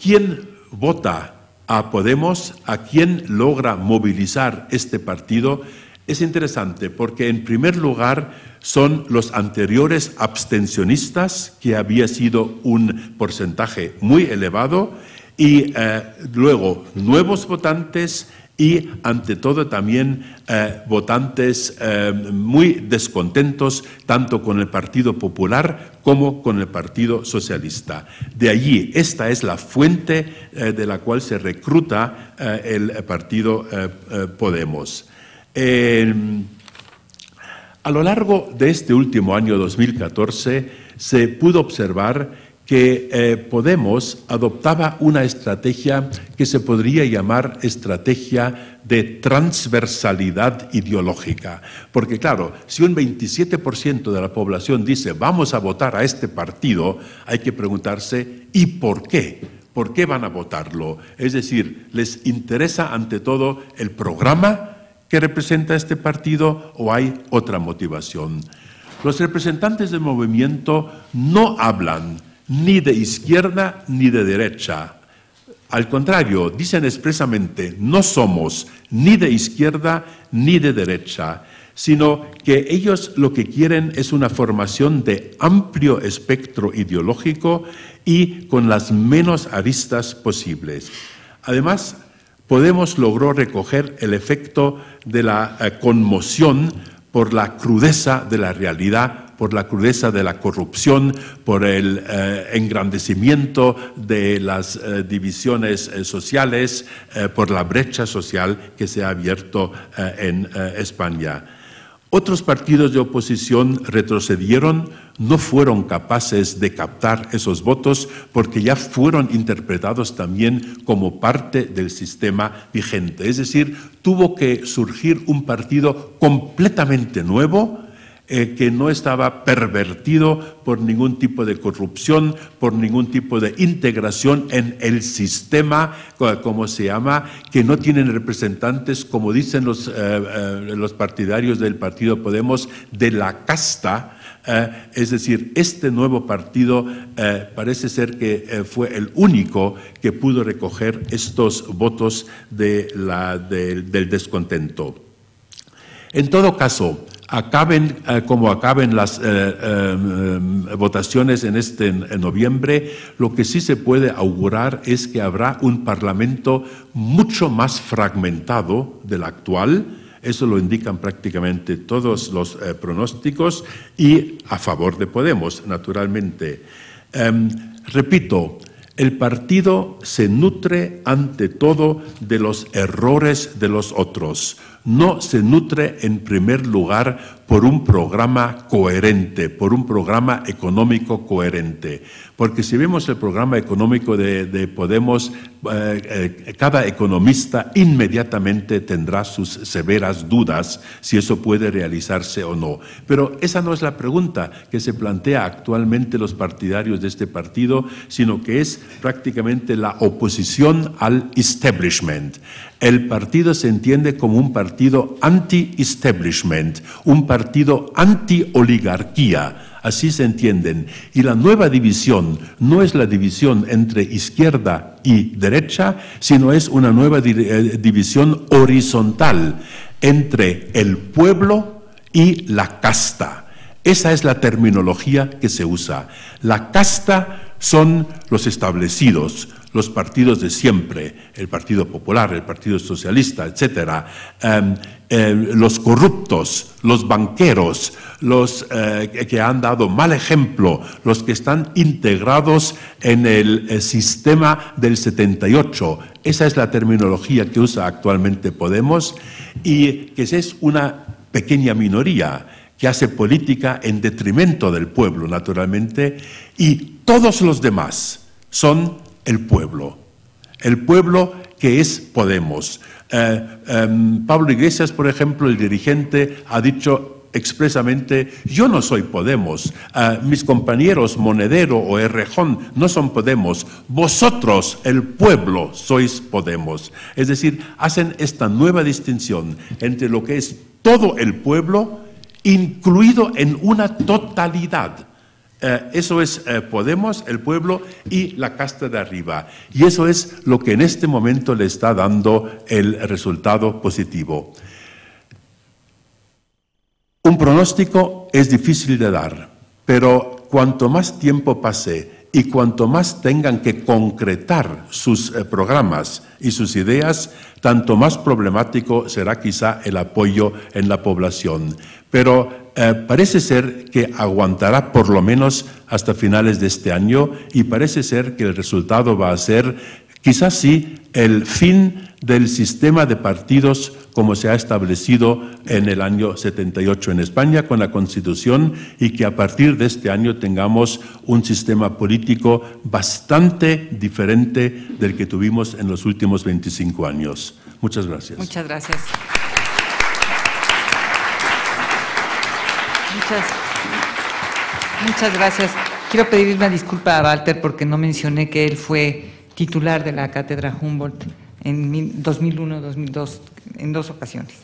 ¿Quién vota a Podemos? ¿A quién logra movilizar este partido? Es interesante porque, en primer lugar, son los anteriores abstencionistas, que había sido un porcentaje muy elevado, y luego nuevos votantes y, ante todo, también votantes muy descontentos tanto con el Partido Popular como con el Partido Socialista. De allí, esta es la fuente de la cual se recluta el partido Podemos. A lo largo de este último año 2014 se pudo observar que Podemos adoptaba una estrategia que se podría llamar estrategia de transversalidad ideológica. Porque claro, si un 27% de la población dice vamos a votar a este partido, hay que preguntarse ¿y por qué? ¿Por qué van a votarlo? Es decir, ¿les interesa ante todo el programa que representa este partido o hay otra motivación? Los representantes del movimiento no hablan ni de izquierda ni de derecha. Al contrario, dicen expresamente, no somos ni de izquierda ni de derecha, sino que ellos lo que quieren es una formación de amplio espectro ideológico y con las menos aristas posibles. Además, Podemos logró recoger el efecto de la conmoción por la crudeza de la realidad, por la crudeza de la corrupción, por el engrandecimiento de las divisiones sociales, por la brecha social que se ha abierto en España. Otros partidos de oposición retrocedieron, no fueron capaces de captar esos votos porque ya fueron interpretados también como parte del sistema vigente. Es decir, tuvo que surgir un partido completamente nuevo, que no estaba pervertido por ningún tipo de corrupción, por ningún tipo de integración en el sistema, como se llama, que no tienen representantes, como dicen los partidarios del partido Podemos, de la casta. Es decir, este nuevo partido parece ser que fue el único que pudo recoger estos votos del descontento. En todo caso, acaben como acaben las votaciones en noviembre, lo que sí se puede augurar es que habrá un Parlamento mucho más fragmentado del actual. Eso lo indican prácticamente todos los pronósticos y a favor de Podemos, naturalmente. Repito, el partido se nutre ante todo de los errores de los otros. No se nutre en primer lugar por un programa coherente, por un programa económico coherente. Porque si vemos el programa económico de Podemos, cada economista inmediatamente tendrá sus severas dudas si eso puede realizarse o no. Pero esa no es la pregunta que se plantea actualmente los partidarios de este partido, sino que es prácticamente la oposición al establishment. El partido se entiende como un partido anti-establishment, un partido anti-oligarquía. Así se entienden. Y la nueva división no es la división entre izquierda y derecha, sino es una nueva división horizontal entre el pueblo y la casta. Esa es la terminología que se usa. La casta son los establecidos, los partidos de siempre, el Partido Popular, el Partido Socialista, etcétera, los corruptos, los banqueros, los que han dado mal ejemplo, los que están integrados en el sistema del 78. Esa es la terminología que usa actualmente Podemos y que es una pequeña minoría que hace política en detrimento del pueblo, naturalmente, y todos los demás son el pueblo que es Podemos. Pablo Iglesias, por ejemplo, el dirigente, ha dicho expresamente, yo no soy Podemos, mis compañeros Monedero o Errejón no son Podemos, vosotros, el pueblo, sois Podemos. Es decir, hacen esta nueva distinción entre lo que es todo el pueblo, incluido en una totalidad. Eso es Podemos, el pueblo y la casta de arriba. Y eso es lo que en este momento le está dando el resultado positivo. Un pronóstico es difícil de dar, pero cuanto más tiempo pase y cuanto más tengan que concretar sus programas y sus ideas, tanto más problemático será quizá el apoyo en la población. Pero parece ser que aguantará por lo menos hasta finales de este año y parece ser que el resultado va a ser quizás sí el fin del sistema de partidos como se ha establecido en el año 78 en España con la Constitución, y que a partir de este año tengamos un sistema político bastante diferente del que tuvimos en los últimos 25 años. Muchas gracias. Muchas gracias. Muchas gracias. Quiero pedir una disculpa a Walter porque no mencioné que él fue titular de la Cátedra Humboldt en 2001, 2002, en 2 ocasiones.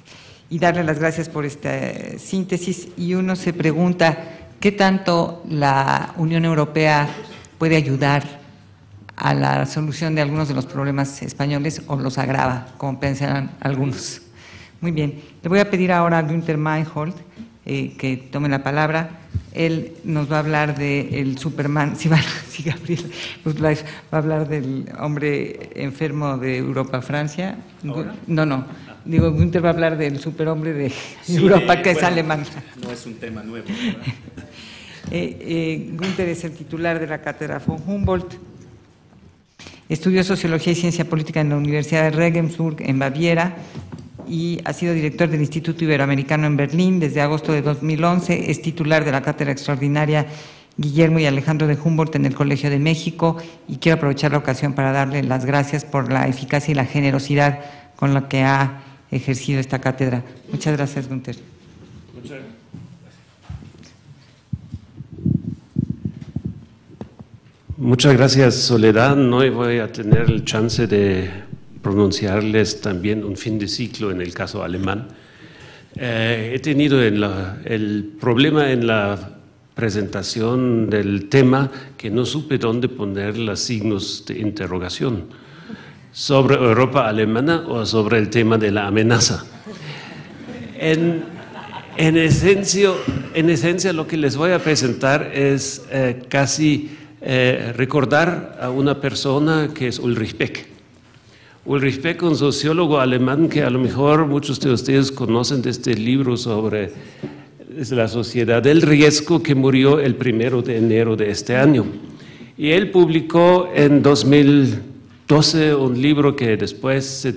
Y darle las gracias por esta síntesis. Y uno se pregunta, ¿qué tanto la Unión Europea puede ayudar a la solución de algunos de los problemas españoles o los agrava, como pensarán algunos? Muy bien. Le voy a pedir ahora a Günther Meinhold que tome la palabra. Él nos va a hablar del Superman, sí, Gabriel va a hablar del hombre enfermo de Europa, Francia. ¿Ahora? No, digo, Günther va a hablar del superhombre de Europa, que es alemán. No es un tema nuevo. Günther es el titular de la Cátedra von Humboldt. Estudió Sociología y Ciencia Política en la Universidad de Regensburg, en Baviera, y ha sido director del Instituto Iberoamericano en Berlín desde agosto de 2011. Es titular de la Cátedra Extraordinaria Guillermo y Alejandro de Humboldt en el Colegio de México, y quiero aprovechar la ocasión para darle las gracias por la eficacia y la generosidad con la que ha ejercido esta cátedra. Muchas gracias, Günther. Muchas gracias. Muchas gracias, Soledad. No voy a tener el chance de pronunciarles también un fin de ciclo en el caso alemán. He tenido el problema en la presentación del tema que no supe dónde poner los signos de interrogación, sobre Europa alemana o sobre el tema de la amenaza. En esencia lo que les voy a presentar es casi recordar a una persona que es Ulrich Beck. Ulrich Beck, un sociólogo alemán que a lo mejor muchos de ustedes conocen de este libro sobre la sociedad del riesgo, que murió el 1 de enero de este año. Y él publicó en 2012 un libro que después se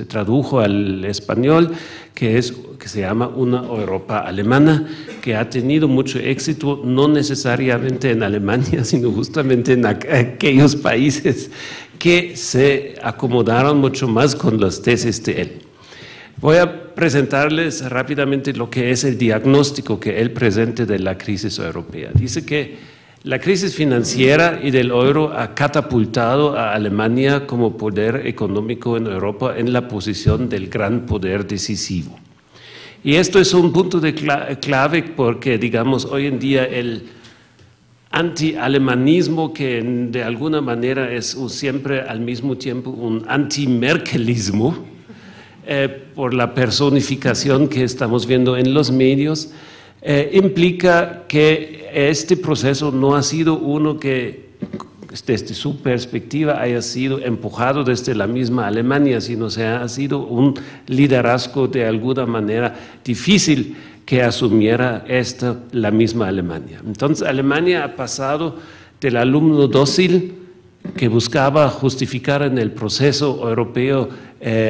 tradujo al español, que se llama Una Europa Alemana, que ha tenido mucho éxito, no necesariamente en Alemania, sino justamente en aquellos países que se acomodaron mucho más con las tesis de él. Voy a presentarles rápidamente lo que es el diagnóstico que él presenta de la crisis europea. Dice que la crisis financiera y del euro ha catapultado a Alemania como poder económico en Europa en la posición del gran poder decisivo. Y esto es un punto de clave porque, digamos, hoy en día el anti-alemanismo, que de alguna manera es siempre al mismo tiempo un anti-merkelismo, por la personificación que estamos viendo en los medios, implica que este proceso no ha sido uno que desde su perspectiva haya sido empujado desde la misma Alemania, sino que ha sido un liderazgo de alguna manera difícil que asumiera la misma Alemania. Entonces Alemania ha pasado del alumno dócil que buscaba justificar en el proceso europeo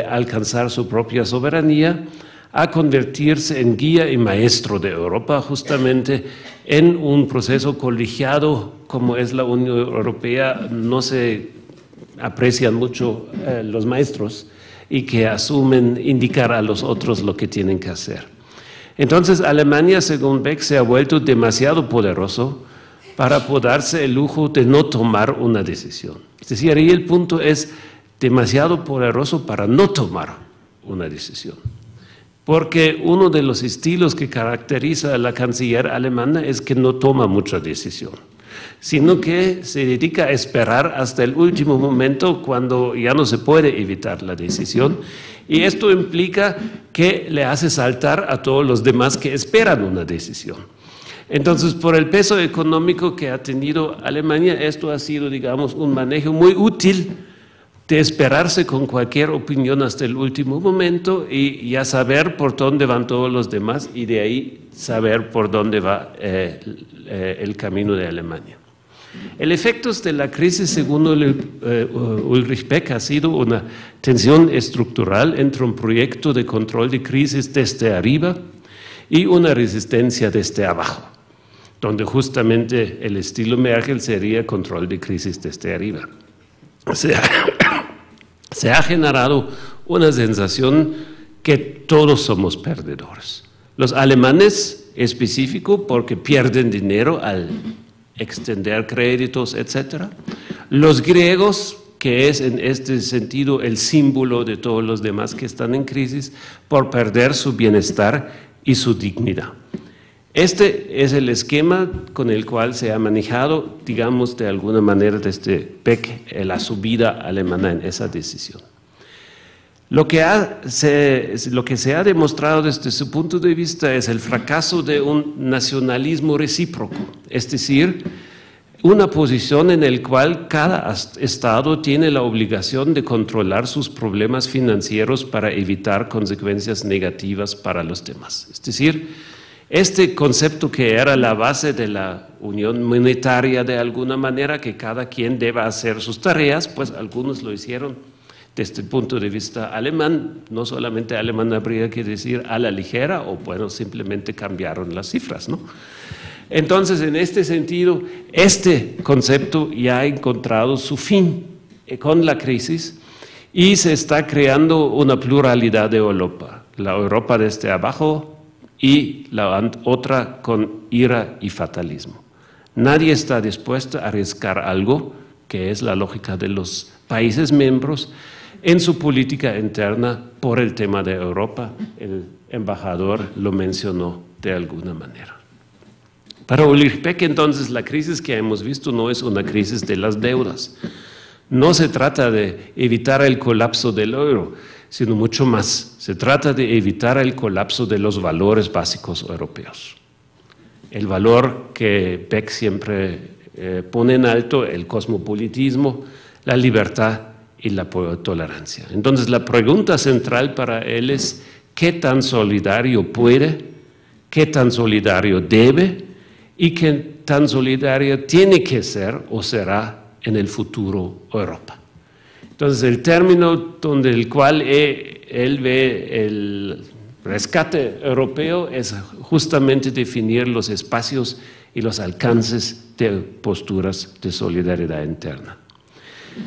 alcanzar su propia soberanía, a convertirse en guía y maestro de Europa, justamente en un proceso colegiado como es la Unión Europea. No se aprecian mucho los maestros y que asumen indicar a los otros lo que tienen que hacer. Entonces Alemania, según Beck, se ha vuelto demasiado poderoso para poder darse el lujo de no tomar una decisión. Es decir, ahí el punto es demasiado poderoso para no tomar una decisión. Porque uno de los estilos que caracteriza a la canciller alemana es que no toma mucha decisión, sino que se dedica a esperar hasta el último momento cuando ya no se puede evitar la decisión. Y esto implica que le hace saltar a todos los demás que esperan una decisión. Entonces, por el peso económico que ha tenido Alemania, esto ha sido, digamos, un manejo muy útil de esperarse con cualquier opinión hasta el último momento y ya saber por dónde van todos los demás y de ahí saber por dónde va el camino de Alemania. El efecto de la crisis, según Ulrich Beck, ha sido una tensión estructural entre un proyecto de control de crisis desde arriba y una resistencia desde abajo, donde justamente el estilo Merkel sería control de crisis desde arriba. Se ha generado una sensación que todos somos perdedores. Los alemanes, específico, porque pierden dinero al extender créditos, etc. Los griegos, que es en este sentido el símbolo de todos los demás que están en crisis, por perder su bienestar y su dignidad. Este es el esquema con el cual se ha manejado, digamos, de alguna manera desde Beck la subida alemana en esa decisión. Lo que se ha demostrado desde su punto de vista es el fracaso de un nacionalismo recíproco, es decir, una posición en la cual cada Estado tiene la obligación de controlar sus problemas financieros para evitar consecuencias negativas para los demás. Es decir, este concepto que era la base de la unión monetaria de alguna manera, que cada quien deba hacer sus tareas, pues algunos lo hicieron desde el punto de vista alemán, no solamente alemán habría que decir a la ligera, o bueno, simplemente cambiaron las cifras, ¿no? Entonces, en este sentido, este concepto ya ha encontrado su fin con la crisis y se está creando una pluralidad de Europa, la Europa desde abajo y la otra con ira y fatalismo. Nadie está dispuesto a arriesgar algo, que es la lógica de los países miembros, en su política interna por el tema de Europa. El embajador lo mencionó de alguna manera. Para Ulrich Beck, entonces, la crisis que hemos visto no es una crisis de las deudas. No se trata de evitar el colapso del euro, sino mucho más. Se trata de evitar el colapso de los valores básicos europeos. El valor que Beck siempre pone en alto, el cosmopolitismo, la libertad y la tolerancia. Entonces, la pregunta central para él es: ¿qué tan solidario puede, qué tan solidario debe y qué tan solidario tiene que ser o será en el futuro Europa? Entonces, el término donde el cual él ve el rescate europeo es justamente definir los espacios y los alcances de posturas de solidaridad interna.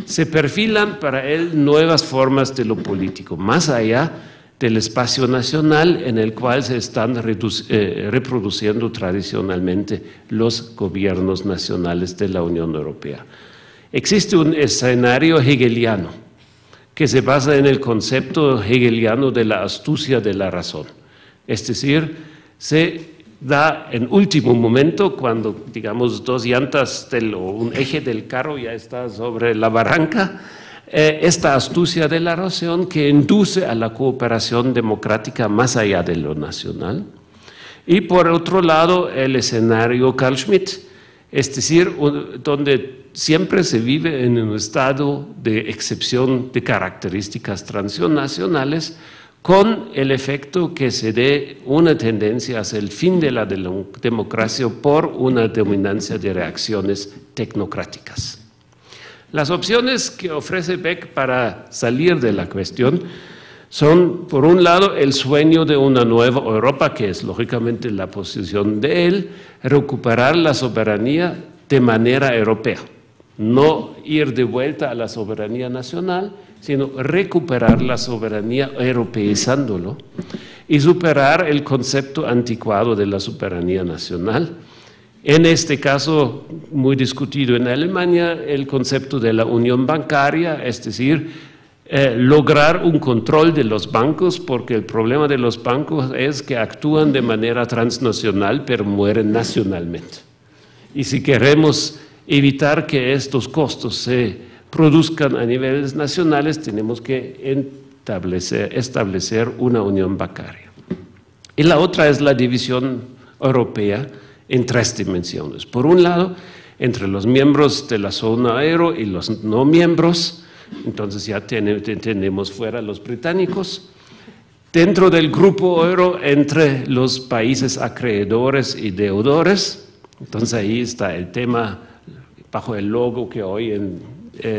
Se perfilan para él nuevas formas de lo político, más allá del espacio nacional en el cual se están reproduciendo tradicionalmente los gobiernos nacionales de la Unión Europea. Existe un escenario hegeliano que se basa en el concepto hegeliano de la astucia de la razón. Es decir, se da en último momento, cuando, digamos, dos llantas o un eje del carro ya está sobre la barranca, esta astucia de la razón que induce a la cooperación democrática más allá de lo nacional. Y por otro lado, el escenario Carl Schmitt, es decir, donde siempre se vive en un estado de excepción de características transnacionales, con el efecto que se dé una tendencia hacia el fin de la democracia por una dominancia de reacciones tecnocráticas. Las opciones que ofrece Beck para salir de la cuestión son, por un lado, el sueño de una nueva Europa, que es lógicamente la posición de él, recuperar la soberanía de manera europea, no ir de vuelta a la soberanía nacional, sino recuperar la soberanía europeizándolo y superar el concepto anticuado de la soberanía nacional. En este caso, muy discutido en Alemania, el concepto de la unión bancaria, es decir, lograr un control de los bancos, porque el problema de los bancos es que actúan de manera transnacional, pero mueren nacionalmente. Y si queremos evitar que estos costos se produzcan a niveles nacionales, tenemos que establecer una unión bancaria. Y la otra es la división europea en tres dimensiones. Por un lado, entre los miembros de la zona euro y los no miembros, entonces ya tenemos fuera los británicos. Dentro del grupo euro, entre los países acreedores y deudores, entonces ahí está el tema bajo el logo que hoy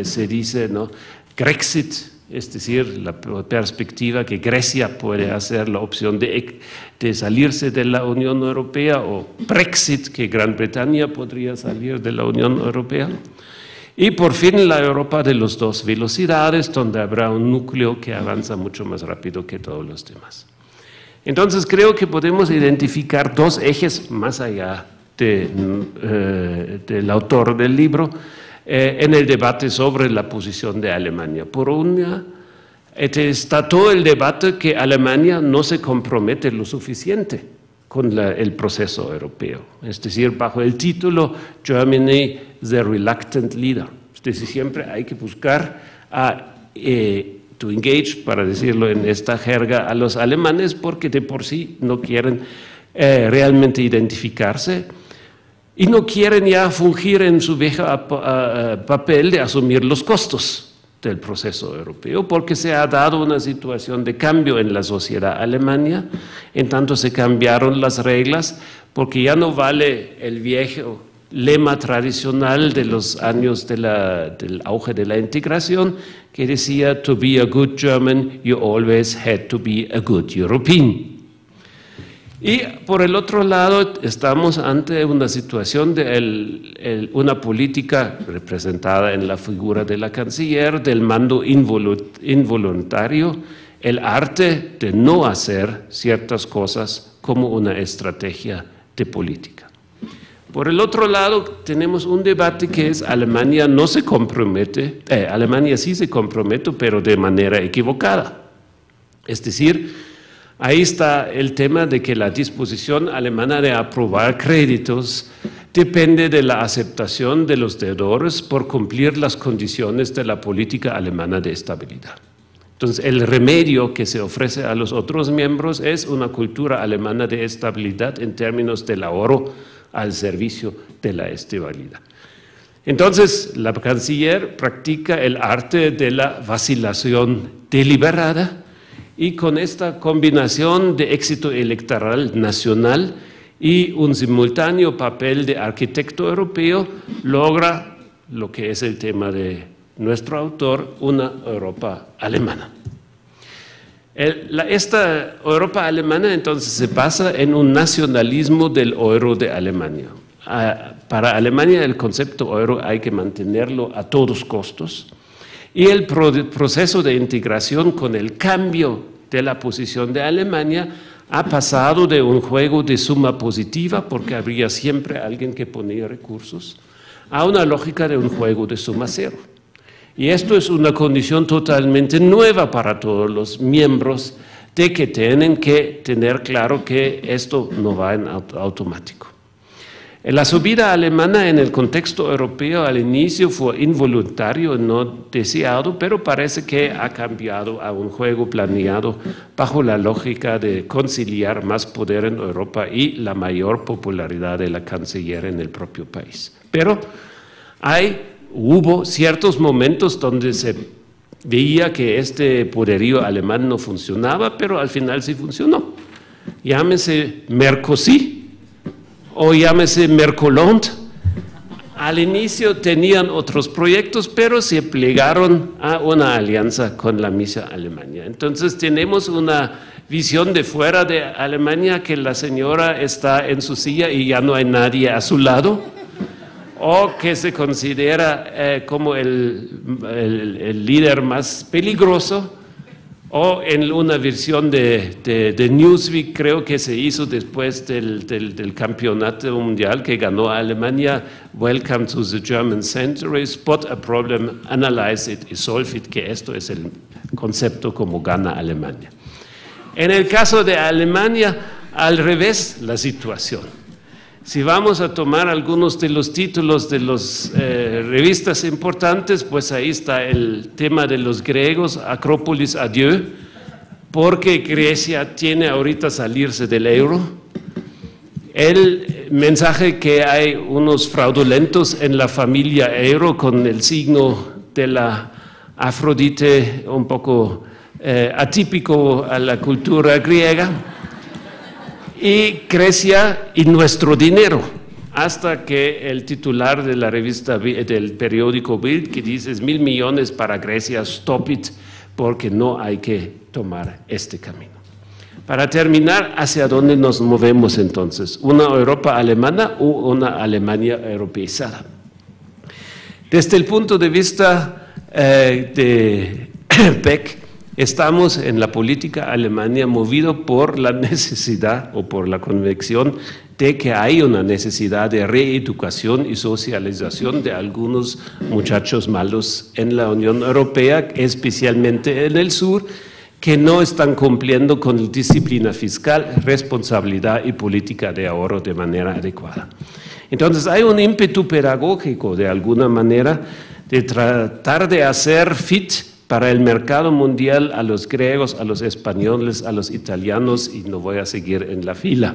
se dice, ¿no?, Grexit, es decir, la perspectiva que Grecia puede hacer la opción de salirse de la Unión Europea, o Brexit, que Gran Bretaña podría salir de la Unión Europea. Y por fin la Europa de las dos velocidades, donde habrá un núcleo que avanza mucho más rápido que todos los demás. Entonces creo que podemos identificar dos ejes más allá del autor del libro en el debate sobre la posición de Alemania. Por una, está todo el debate que Alemania no se compromete lo suficiente con el proceso europeo. Es decir, bajo el título Germany, the Reluctant Leader. Es decir, siempre hay que buscar to engage, para decirlo en esta jerga, a los alemanes porque de por sí no quieren realmente identificarse y no quieren ya fungir en su viejo papel de asumir los costos del proceso europeo, porque se ha dado una situación de cambio en la sociedad alemana, en tanto se cambiaron las reglas, porque ya no vale el viejo lema tradicional de los años del auge de la integración, que decía, to be a good German, you always had to be a good European. Y por el otro lado, estamos ante una situación de una política representada en la figura de la canciller, del mando involuntario, el arte de no hacer ciertas cosas como una estrategia de política. Por el otro lado, tenemos un debate que es Alemania no se compromete, Alemania sí se compromete, pero de manera equivocada. Es decir, ahí está el tema de que la disposición alemana de aprobar créditos depende de la aceptación de los deudores por cumplir las condiciones de la política alemana de estabilidad. Entonces, el remedio que se ofrece a los otros miembros es una cultura alemana de estabilidad en términos del ahorro al servicio de la estabilidad. Entonces, la canciller practica el arte de la vacilación deliberada y con esta combinación de éxito electoral nacional y un simultáneo papel de arquitecto europeo, logra lo que es el tema de nuestro autor, una Europa alemana. Esta Europa alemana entonces se basa en un nacionalismo del euro de Alemania. Para Alemania el concepto euro hay que mantenerlo a todos costos y el proceso de integración con el cambio de la posición de Alemania ha pasado de un juego de suma positiva, porque habría siempre alguien que ponía recursos, a una lógica de un juego de suma cero. Y esto es una condición totalmente nueva para todos los miembros, de que tienen que tener claro que esto no va en automático. La subida alemana en el contexto europeo al inicio fue involuntario, no deseado, pero parece que ha cambiado a un juego planeado bajo la lógica de conciliar más poder en Europa y la mayor popularidad de la canciller en el propio país. Pero hubo ciertos momentos donde se veía que este poderío alemán no funcionaba, pero al final sí funcionó. Llámese Mercosur o llámese Mercolond. Al inicio tenían otros proyectos, pero se plegaron a una alianza con la misma Alemania. Entonces tenemos una visión de fuera de Alemania que la señora está en su silla y ya no hay nadie a su lado, o que se considera como el líder más peligroso, o en una versión de Newsweek, creo que se hizo después del campeonato mundial que ganó Alemania, Welcome to the German Century, spot a problem, analyze it y solve it, que esto es el concepto como gana Alemania. En el caso de Alemania, al revés la situación. Si vamos a tomar algunos de los títulos de las revistas importantes, pues ahí está el tema de los griegos, Acrópolis adieu, porque Grecia tiene ahorita salirse del euro. El mensaje que hay unos fraudulentos en la familia euro con el signo de la Afrodite un poco atípico a la cultura griega. Y Grecia y nuestro dinero, hasta que el titular de la revista, del periódico Bild, que dice 1.000 millones para Grecia, stop it, porque no hay que tomar este camino. Para terminar, ¿hacia dónde nos movemos entonces? ¿Una Europa alemana o una Alemania europeizada? Desde el punto de vista de Beck, estamos en la política alemana movido por la necesidad o por la convicción de que hay una necesidad de reeducación y socialización de algunos muchachos malos en la Unión Europea, especialmente en el sur, que no están cumpliendo con disciplina fiscal, responsabilidad y política de ahorro de manera adecuada. Entonces hay un ímpetu pedagógico de alguna manera de tratar de hacer fit para el mercado mundial a los griegos, a los españoles, a los italianos, y no voy a seguir en la fila.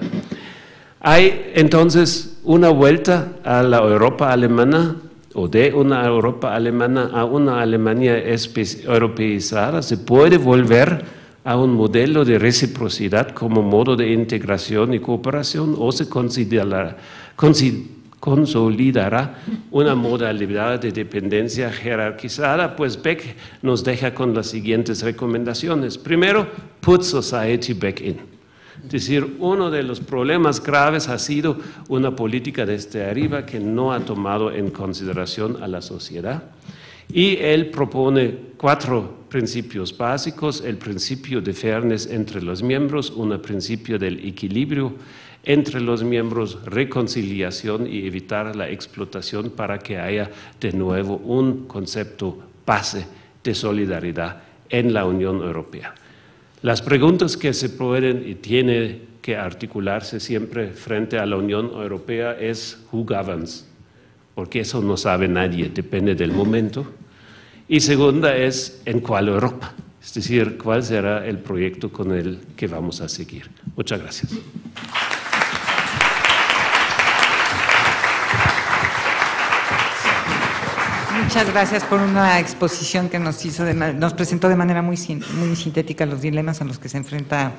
Hay entonces una vuelta a la Europa alemana, o de una Europa alemana a una Alemania europeizada. Se puede volver a un modelo de reciprocidad como modo de integración y cooperación, o se consolidará una modalidad de dependencia jerarquizada. Pues Beck nos deja con las siguientes recomendaciones. Primero, put society back in. Es decir, uno de los problemas graves ha sido una política desde arriba que no ha tomado en consideración a la sociedad. Y él propone 4 principios básicos: el principio de fairness entre los miembros, un principio del equilibrio entre los miembros, reconciliación y evitar la explotación para que haya de nuevo un concepto base de solidaridad en la Unión Europea. Las preguntas que se pueden y tiene que articularse siempre frente a la Unión Europea es who governs, porque eso no sabe nadie, depende del momento. Y segunda es en cuál Europa, es decir, cuál será el proyecto con el que vamos a seguir. Muchas gracias. Muchas gracias por una exposición que nos presentó de manera muy sintética los dilemas a los que se enfrenta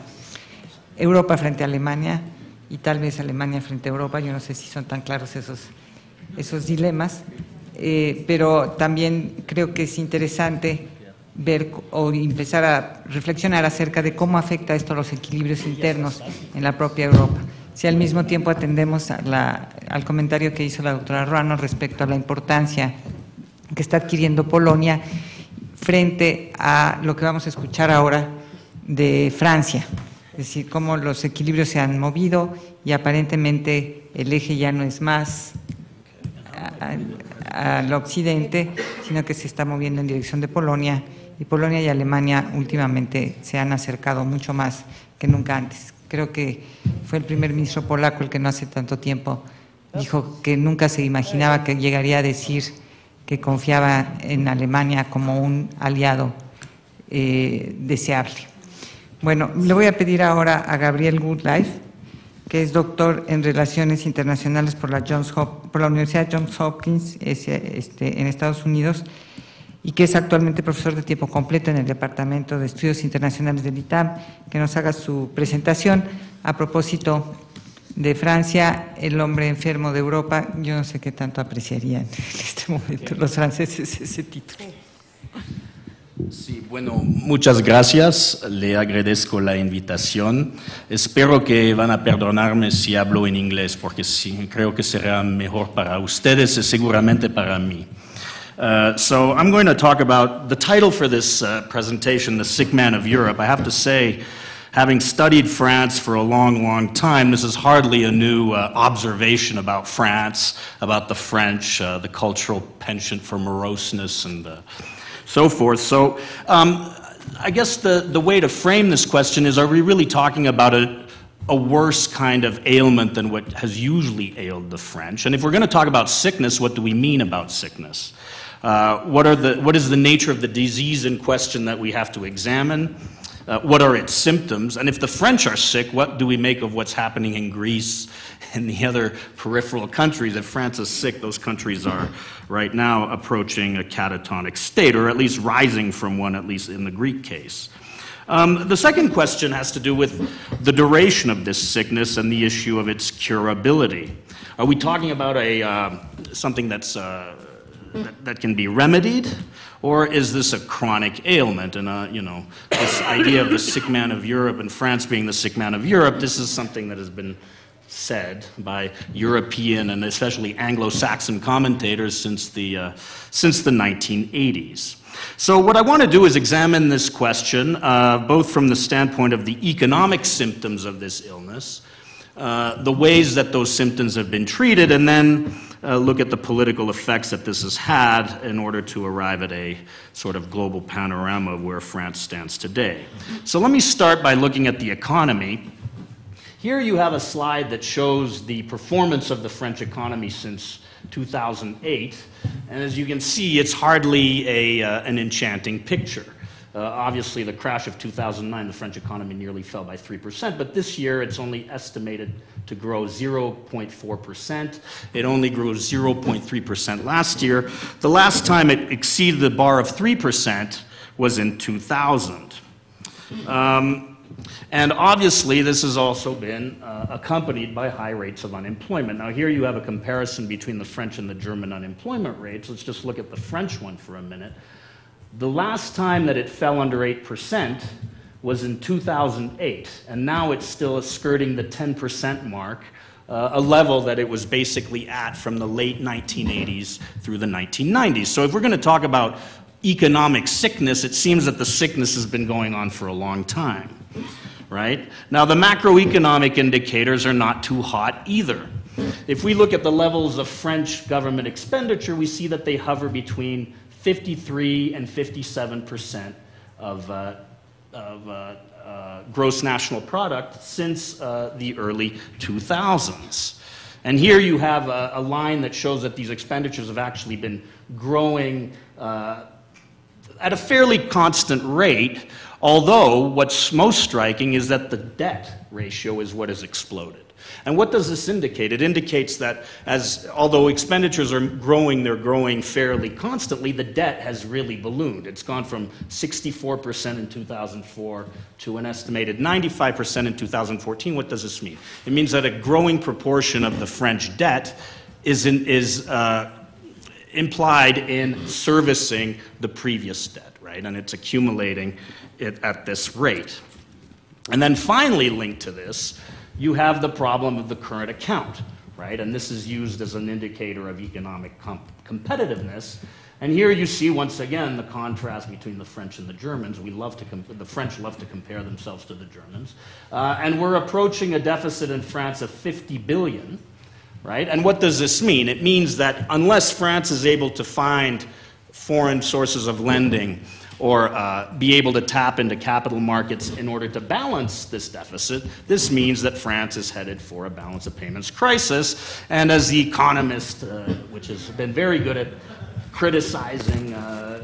Europa frente a Alemania y tal vez Alemania frente a Europa. Yo no sé si son tan claros esos dilemas, pero también creo que es interesante ver o empezar a reflexionar acerca de cómo afecta esto a los equilibrios internos en la propia Europa. Si al mismo tiempo atendemos al comentario que hizo la doctora Ruano respecto a la importancia que está adquiriendo Polonia frente a lo que vamos a escuchar ahora de Francia, es decir, cómo los equilibrios se han movido y aparentemente el eje ya no es más al occidente, sino que se está moviendo en dirección de Polonia, y Polonia y Alemania últimamente se han acercado mucho más que nunca antes. Creo que fue el primer ministro polaco el que no hace tanto tiempo dijo que nunca se imaginaba que llegaría a decir que confiaba en Alemania como un aliado deseable. Bueno, le voy a pedir ahora a Gabriel Goodlife, que es doctor en Relaciones Internacionales por la Universidad Johns Hopkins en Estados Unidos, y que es actualmente profesor de tiempo completo en el Departamento de Estudios Internacionales del ITAM, que nos haga su presentación a propósito de Francia, el hombre enfermo de Europa. Yo no sé qué tanto apreciarían en este momento los franceses ese título. Sí, bueno, muchas gracias. Le agradezco la invitación. Espero que van a perdonarme si hablo en inglés, porque sí, creo que será mejor para ustedes y seguramente para mí. So I'm going to talk about the title for this presentation, The Sick Man of Europe. I have to say, having studied France for a long, long time, this is hardly a new observation about France, about the French, the cultural penchant for moroseness and so forth. So I guess the way to frame this question is, are we really talking about a worse kind of ailment than what has usually ailed the French? And if we're going to talk about sickness, what do we mean about sickness? What is the nature of the disease in question that we have to examine? What are its symptoms? And if the French are sick, what do we make of what's happening in Greece and the other peripheral countries? If France is sick, those countries are right now approaching a catatonic state, or at least rising from one, at least in the Greek case. The second question has to do with the duration of this sickness and the issue of its curability. Are we talking about something that's, that can be remedied? Or is this a chronic ailment? And, this idea of the sick man of Europe and France being the sick man of Europe, this is something that has been said by European and especially Anglo-Saxon commentators since the 1980s. So what I want to do is examine this question both from the standpoint of the economic symptoms of this illness, the ways that those symptoms have been treated, and then look at the political effects that this has had in order to arrive at a sort of global panorama of where France stands today. So let me start by looking at the economy. Here you have a slide that shows the performance of the French economy since 2008, and as you can see, it's hardly an enchanting picture. Obviously, the crash of 2009, the French economy nearly fell by 3%, but this year it's only estimated to grow 0.4%. It only grew 0.3% last year. The last time it exceeded the bar of 3% was in 2000. And obviously, this has also been accompanied by high rates of unemployment. Now, here you have a comparison between the French and the German unemployment rates. Let's just look at the French one for a minute. The last time that it fell under 8% was in 2008, and now it's still skirting the 10% mark, a level that it was basically at from the late 1980s through the 1990s. So if we're going to talk about economic sickness, it seems that the sickness has been going on for a long time, right? Now, the macroeconomic indicators are not too hot either. If we look at the levels of French government expenditure, we see that they hover between 53 and 57% of gross national product since the early 2000s. And here you have a line that shows that these expenditures have actually been growing at a fairly constant rate, although what's most striking is that the debt ratio is what has exploded. And what does this indicate? It indicates that although expenditures are growing, they're growing fairly constantly, the debt has really ballooned. It's gone from 64% in 2004 to an estimated 95% in 2014. What does this mean? It means that a growing proportion of the French debt is implied in servicing the previous debt, right? And it's accumulating it at this rate. And then finally linked to this, you have the problem of the current account, right? And this is used as an indicator of economic competitiveness. And here you see, once again, the contrast between the French and the Germans. The French love to compare themselves to the Germans. And we're approaching a deficit in France of 50 billion, right? And what does this mean? It means that unless France is able to find foreign sources of lending or be able to tap into capital markets in order to balance this deficit, this means that France is headed for a balance of payments crisis. And as The Economist, which has been very good at criticizing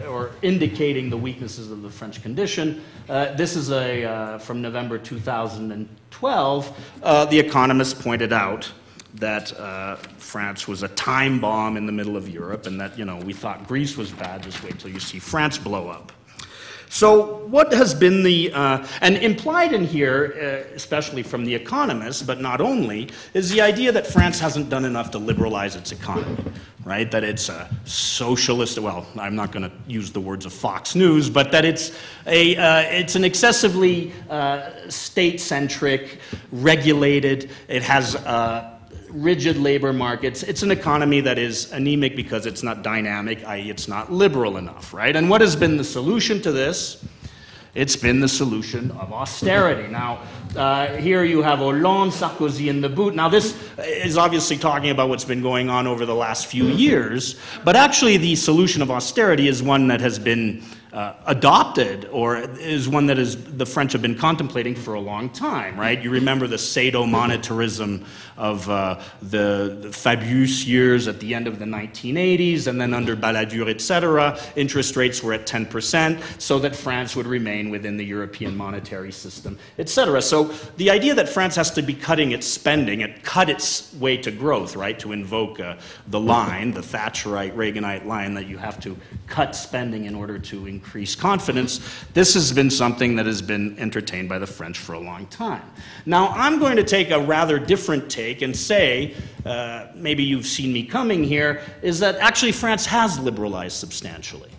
or indicating the weaknesses of the French condition, this is from November 2012, The Economist pointed out that France was a time bomb in the middle of Europe, and that, we thought Greece was bad, just wait till you see France blow up. So what has been and implied in here, especially from The Economist, but not only, is the idea that France hasn't done enough to liberalize its economy, right? That it's a socialist, well, I'm not going to use the words of Fox News, but that it's an excessively state-centric, regulated, it has rigid labor markets. It's an economy that is anemic because it's not dynamic, i.e. it's not liberal enough, right? And what has been the solution to this? It's been the solution of austerity. Now, here you have Hollande, Sarkozy in the boot. Now, this is obviously talking about what's been going on over the last few years, but actually the solution of austerity is one that has been adopted, or is one that the French have been contemplating for a long time, right? You remember the sadomonetarism of the Fabius years at the end of the 1980s, and then under Balladur, etc., interest rates were at 10%, so that France would remain within the European monetary system, etc. So the idea that France has to be cutting its spending and cut its way to growth, right, to invoke the line, the Thatcherite, Reaganite line, that you have to cut spending in order to increase confidence. This has been something that has been entertained by the French for a long time. Now, I'm going to take a rather different take and say, maybe you've seen me coming here, is that actually France has liberalized substantially.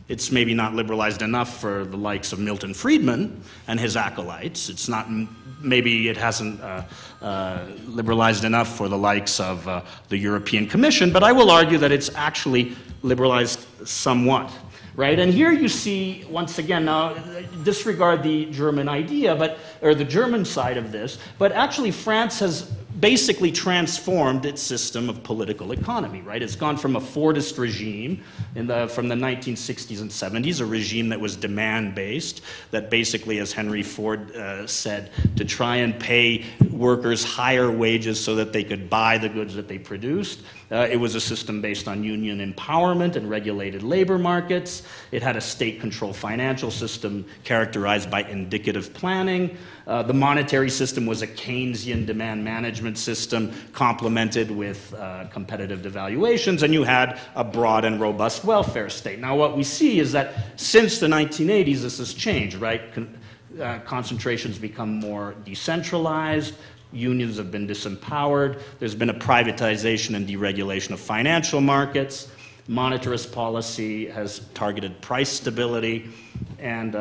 It's maybe not liberalized enough for the likes of Milton Friedman and his acolytes. It's not, maybe it hasn't liberalized enough for the likes of the European Commission, but I will argue that it's actually liberalized somewhat, right? And here you see, once again, now disregard the German idea, or the German side of this, but actually France has basically transformed its system of political economy, right? It's gone from a Fordist regime from the 1960s and 70s, a regime that was demand-based, that basically, as Henry Ford said, to try and pay workers higher wages so that they could buy the goods that they produced. It was a system based on union empowerment and regulated labor markets. It had a state-controlled financial system characterized by indicative planning. The monetary system was a Keynesian demand management system complemented with competitive devaluations, and you had a broad and robust welfare state. Now, what we see is that since the 1980s, this has changed, right? Concentrations become more decentralized. Unions have been disempowered. There's been a privatization and deregulation of financial markets. Monetarist policy has targeted price stability, and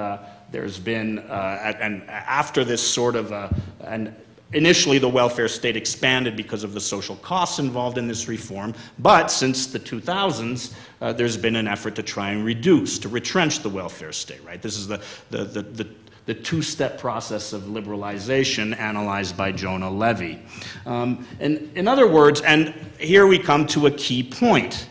there's been, and after this sort of, and initially the welfare state expanded because of the social costs involved in this reform, but since the 2000s, there's been an effort to try and retrench the welfare state, right? This is the two-step process of liberalization analyzed by Jonah Levy. And in other words, and here we come to a key point,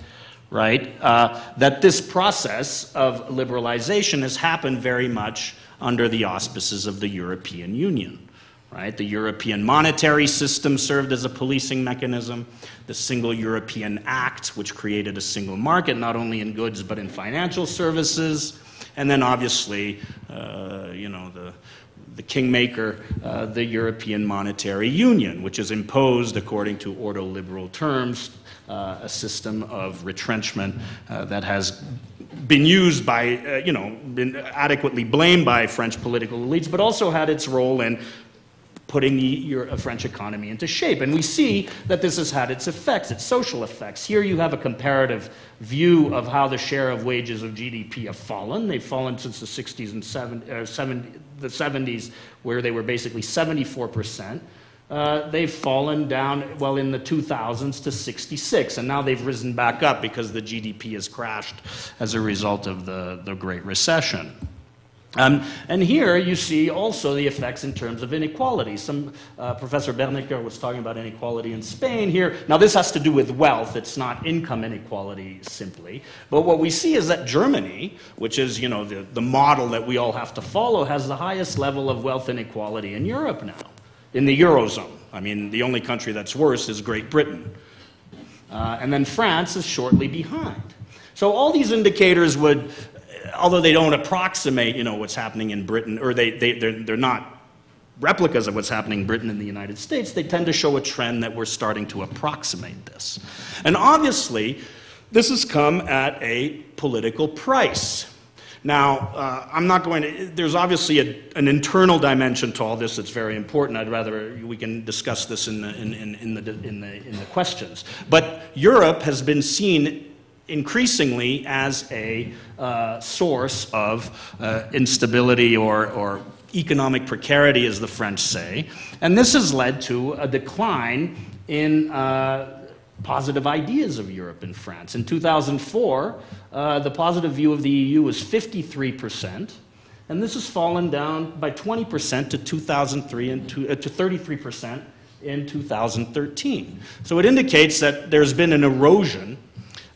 right? That this process of liberalization has happened very much under the auspices of the European Union, right? The European monetary system served as a policing mechanism. The Single European Act, which created a single market, not only in goods but in financial services. And then obviously, you know, the kingmaker, the European Monetary Union, which has imposed, according to ordoliberal terms, a system of retrenchment that has been used by, you know, been adequately blamed by French political elites, but also had its role in putting the French economy into shape. And we see that this has had its effects, its social effects. Here you have a comparative view of how the share of wages of GDP have fallen. They've fallen since the 60s and 70s, where they were basically 74%. They've fallen down, well, in the 2000s to 66, and now they've risen back up because the GDP has crashed as a result of the Great Recession. And here you see also the effects in terms of inequality. Professor Bernecker was talking about inequality in Spain here. Now this has to do with wealth. It's not income inequality simply. But what we see is that Germany, which is, you know, the model that we all have to follow, has the highest level of wealth inequality in Europe now, in the Eurozone. I mean, the only country that's worse is Great Britain. And then France is shortly behind. So all these indicators would, although they don't approximate, you know, what's happening in Britain, or they're not replicas of what's happening in Britain and the United States, they tend to show a trend that we're starting to approximate this. And obviously, this has come at a political price. Now, I'm not going to, there's obviously an internal dimension to all this that's very important. I'd rather, we can discuss this in the questions. But Europe has been seen increasingly as a source of instability or economic precarity, as the French say. And this has led to a decline in positive ideas of Europe in France. In 2004, the positive view of the EU was 53%, and this has fallen down by 20% to 2003 and to 33% in 2013. So it indicates that there's been an erosion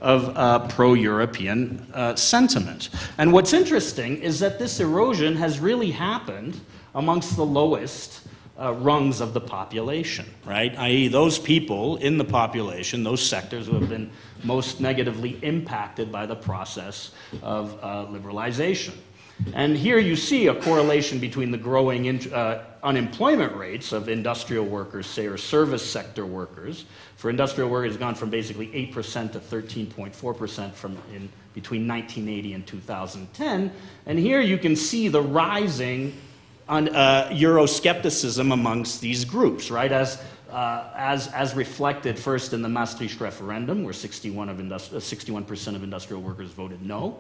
of pro-European sentiment. And what's interesting is that this erosion has really happened amongst the lowest rungs of the population, right? i.e. those people in the population, those sectors who have been most negatively impacted by the process of liberalization. And here you see a correlation between the growing unemployment rates of industrial workers, say, or service sector workers. For industrial workers, it's gone from basically 8% to 13.4% between 1980 and 2010. And here you can see the rising Euroscepticism amongst these groups, right? As reflected first in the Maastricht referendum, where 61% of industrial workers voted no.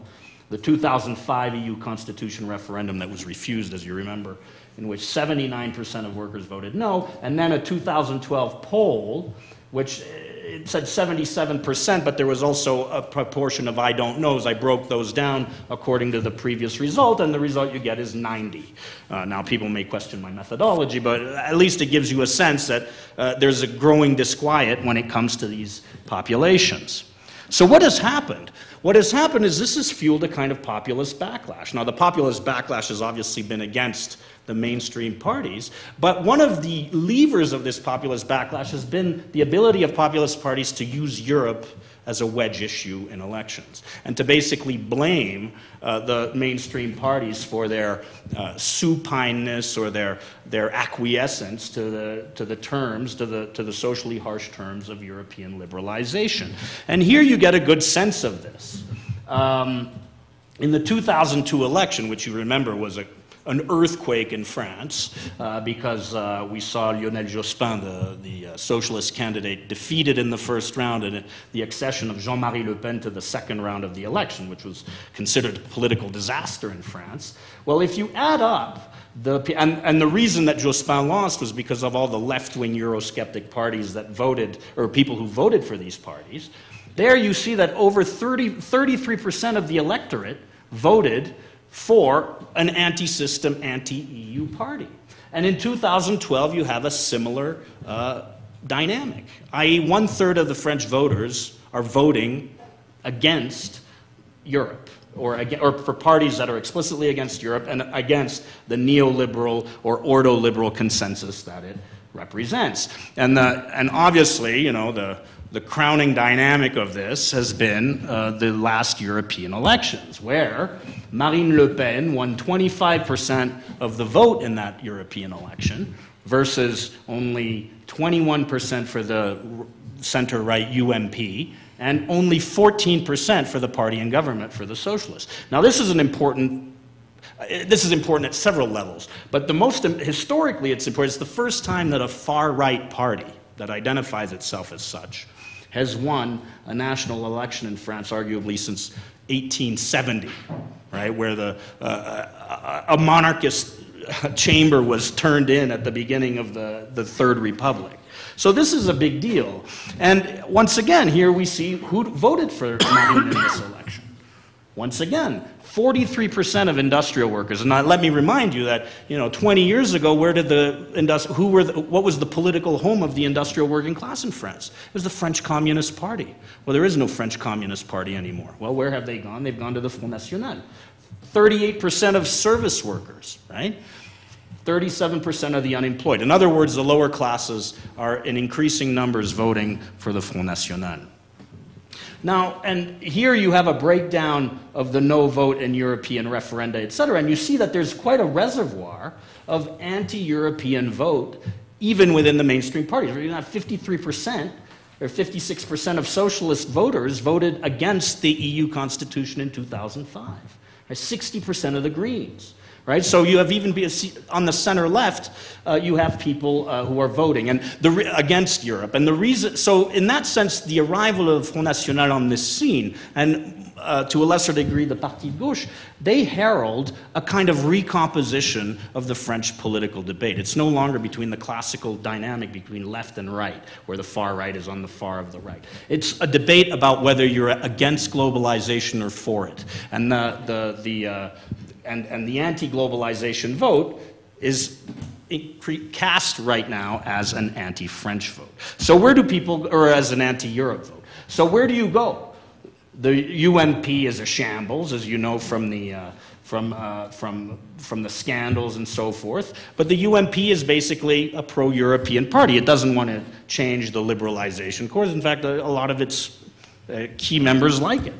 The 2005 EU Constitution referendum that was refused, as you remember, in which 79% of workers voted no, and then a 2012 poll, which it said 77%, but there was also a proportion of I don't knows. I broke those down according to the previous result, and the result you get is 90. Now, people may question my methodology, but at least it gives you a sense that there's a growing disquiet when it comes to these populations. So what has happened? What has happened is this has fueled a kind of populist backlash. Now, the populist backlash has obviously been against the mainstream parties, but one of the levers of this populist backlash has been the ability of populist parties to use Europe as a wedge issue in elections, and to basically blame the mainstream parties for their supineness or their acquiescence to the socially harsh terms of European liberalization. And here you get a good sense of this. In the 2002 election, which you remember was an earthquake in France because we saw Lionel Jospin, the socialist candidate, defeated in the first round, and the accession of Jean-Marie Le Pen to the second round of the election, which was considered a political disaster in France. Well, if you add up and the reason that Jospin lost was because of all the left-wing Eurosceptic parties that voted, or people who voted for these parties. There you see that over 33% of the electorate voted for an anti-system, anti-EU party. And in 2012, you have a similar dynamic, i.e. 1/3 of the French voters are voting against Europe, or for parties that are explicitly against Europe and against the neoliberal or ordoliberal consensus that it represents. And obviously, you know, the crowning dynamic of this has been the last European elections, where Marine Le Pen won 25% of the vote in that European election versus only 21% for the center-right UMP and only 14% for the party in government for the socialists. Now, this is important at several levels, but historically it's important. It's the first time that a far-right party that identifies itself as such has won a national election in France, arguably since 1870, right, where a monarchist chamber was turned in at the beginning of the Third Republic. So this is a big deal. And once again, here we see who voted for Marine in this election. Once again, 43% of industrial workers. And let me remind you that, you know, 20 years ago, what was the political home of the industrial working class in France? It was the French Communist Party. Well, there is no French Communist Party anymore. Well, where have they gone? They've gone to the Front National. 38% of service workers, right? 37% of the unemployed. In other words, the lower classes are in increasing numbers voting for the Front National. Now, and here you have a breakdown of the no vote in European referenda, et cetera, and you see that there's quite a reservoir of anti-European vote, even within the mainstream parties. You have 53% or 56% of socialist voters voted against the EU Constitution in 2005. 60% of the Greens. Right? So you have even on the center left, you have people who are voting against Europe. And the reason, so in that sense, the arrival of Front National on this scene, and to a lesser degree the Parti de Gauche, they herald a kind of recomposition of the French political debate. It's no longer between the classical dynamic between left and right, where the far right is on the far of the right. It's a debate about whether you're against globalization or for it. And the anti-globalization vote is cast right now as an anti-French vote. So where do people, or as an anti-Europe vote? So where do you go? The UMP is a shambles, as you know from the scandals and so forth. But the UMP is basically a pro-European party. It doesn't want to change the liberalization course. In fact, a lot of its key members like it.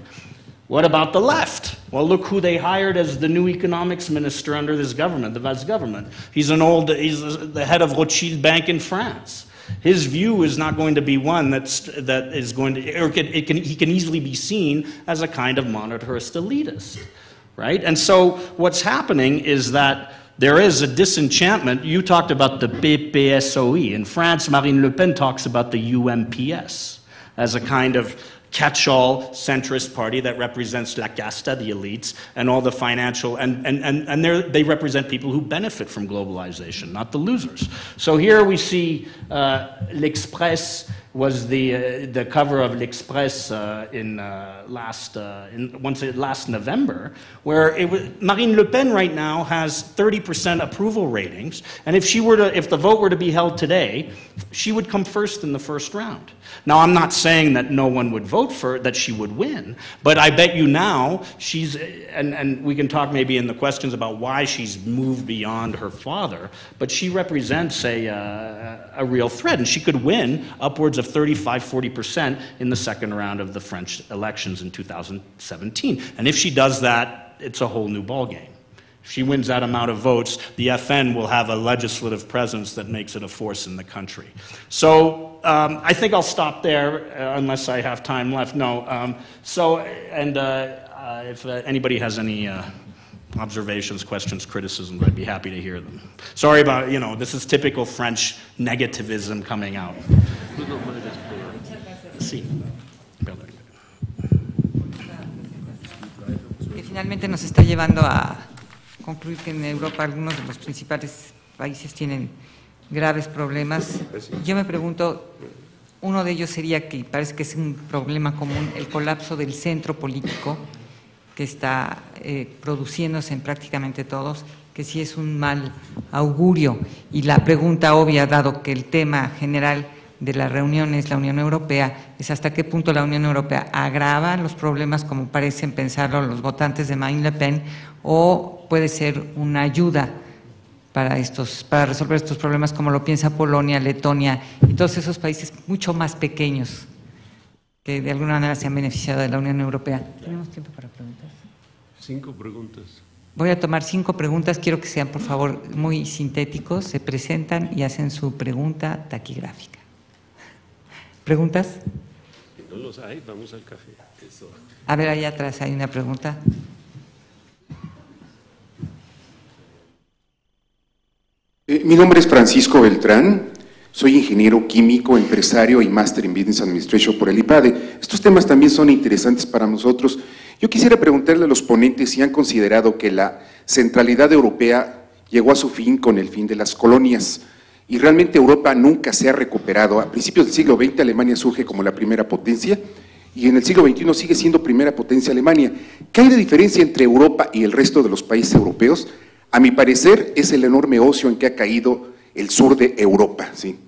What about the left? Well, look who they hired as the new economics minister under this government, the Valls government. He's the head of Rothschild Bank in France. His view is not going to be one that is going to, or he can easily be seen as a kind of monetarist elitist, right? And so what's happening is that there is a disenchantment. You talked about the PPSOE. In France, Marine Le Pen talks about the UMPS as a kind of catch-all centrist party that represents la casta, the elites, and all the financial, and they represent people who benefit from globalization, not the losers. So here we see L'Express was the cover of L'Express last November, where Marine Le Pen right now has 30% approval ratings, and if the vote were to be held today, she would come first in the first round. Now, I'm not saying that no one would vote for that she would win, but I bet you now she's, and we can talk maybe in the questions about why she's moved beyond her father, but she represents a real threat, and she could win upwards of 35–40% in the second round of the French elections in 2017. And if she does that, it's a whole new ballgame. If she wins that amount of votes, the FN will have a legislative presence that makes it a force in the country. So I think I'll stop there unless I have time left. No. If anybody has any observations, questions, criticisms, I'd be happy to hear them. Sorry about, this is typical French negativism coming out. Sí. Que finalmente nos está llevando a concluir que en Europa algunos de los principales países tienen graves problemas. Yo me pregunto, uno de ellos sería que parece que es un problema común, el colapso del centro político que está produciéndose en prácticamente todos, que sí es un mal augurio. Y la pregunta obvia, dado que el tema general de la reunión es la Unión Europea, es hasta qué punto la Unión Europea agrava los problemas como parecen pensarlo los votantes de Marine Le Pen, o puede ser una ayuda para resolver estos problemas como lo piensa Polonia, Letonia y todos esos países mucho más pequeños que de alguna manera se han beneficiado de la Unión Europea. ¿Tenemos tiempo para preguntas? 5 preguntas. Voy a tomar 5 preguntas, quiero que sean por favor muy sintéticos, se presentan y hacen su pregunta taquigráfica. ¿Preguntas? Si no los hay, vamos al café. Eso. A ver, allá atrás hay una pregunta. Mi nombre es Francisco Beltrán, soy ingeniero químico, empresario y máster en Business Administration por el IPADE. Estos temas también son interesantes para nosotros. Yo quisiera preguntarle a los ponentes si han considerado que la centralidad europea llegó a su fin con el fin de las colonias y realmente Europa nunca se ha recuperado. A principios del siglo XX Alemania surge como la primera potencia y en el siglo XXI sigue siendo primera potencia Alemania. ¿Qué hay de diferencia entre Europa y el resto de los países europeos? A mi parecer es el enorme ocio en que ha caído el sur de Europa, ¿sí?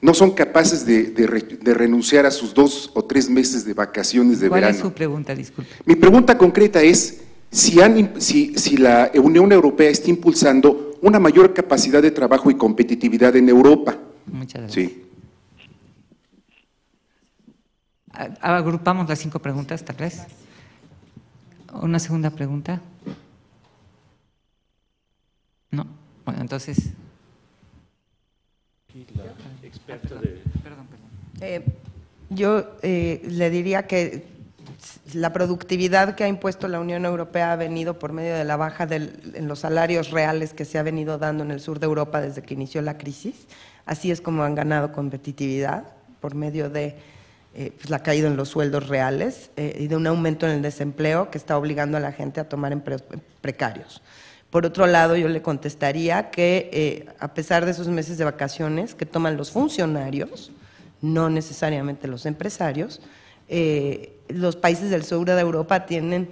No son capaces de renunciar a sus 2 o 3 meses de vacaciones de verano. ¿Cuál es su pregunta? Disculpe. Mi pregunta concreta es si la Unión Europea está impulsando una mayor capacidad de trabajo y competitividad en Europa. Muchas gracias. Sí. Agrupamos las 5 preguntas, tal vez. ¿Una segunda pregunta? No. Bueno, entonces… Yo le diría que la productividad que ha impuesto la Unión Europea ha venido por medio de la baja en los salarios reales que se ha venido dando en el sur de Europa desde que inició la crisis. Así es como han ganado competitividad, por medio de la caída en los sueldos reales y de un aumento en el desempleo que está obligando a la gente a tomar empleos precarios. Por otro lado, yo le contestaría que a pesar de esos meses de vacaciones que toman los funcionarios, no necesariamente los empresarios, los países del sur de Europa tienen,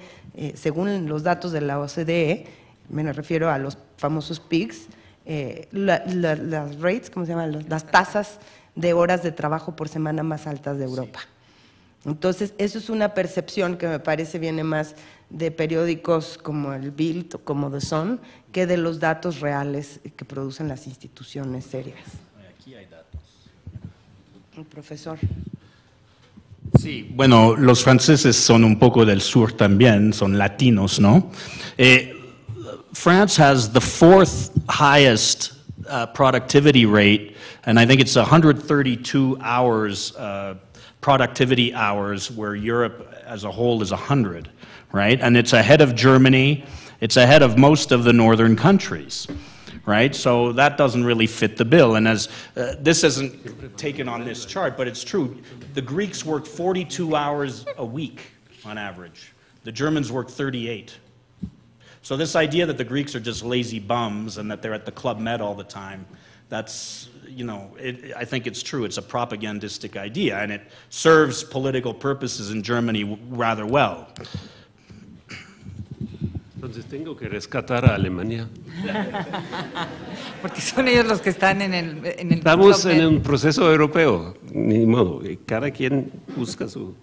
según los datos de la OCDE, me refiero a los famosos PIGs, las rates, ¿cómo se llaman? Las tasas de horas de trabajo por semana más altas de Europa. Entonces, eso es una percepción que me parece viene más de periódicos como el Bild o como The Sun, que de los datos reales que producen las instituciones serias. Aquí hay datos. El profesor. Sí, bueno, los franceses son un poco del sur también, son latinos, ¿no? France has the fourth highest productivity rate, and I think it's 132 hours, productivity hours, where Europe as a whole is 100, right? And it's ahead of Germany, it's ahead of most of the northern countries. Right, so that doesn't really fit the bill. And as this isn't taken on this chart, but it's true. The Greeks work 42 hours a week on average. The Germans work 38. So this idea that the Greeks are just lazy bums and that they're at the Club Med all the time, that's, you know, I think it's true. It's a propagandistic idea, and it serves political purposes in Germany rather well. Entonces tengo que rescatar a Alemania. Porque son ellos los que están en el Estamos en un proceso europeo, ni modo, cada quien busca su...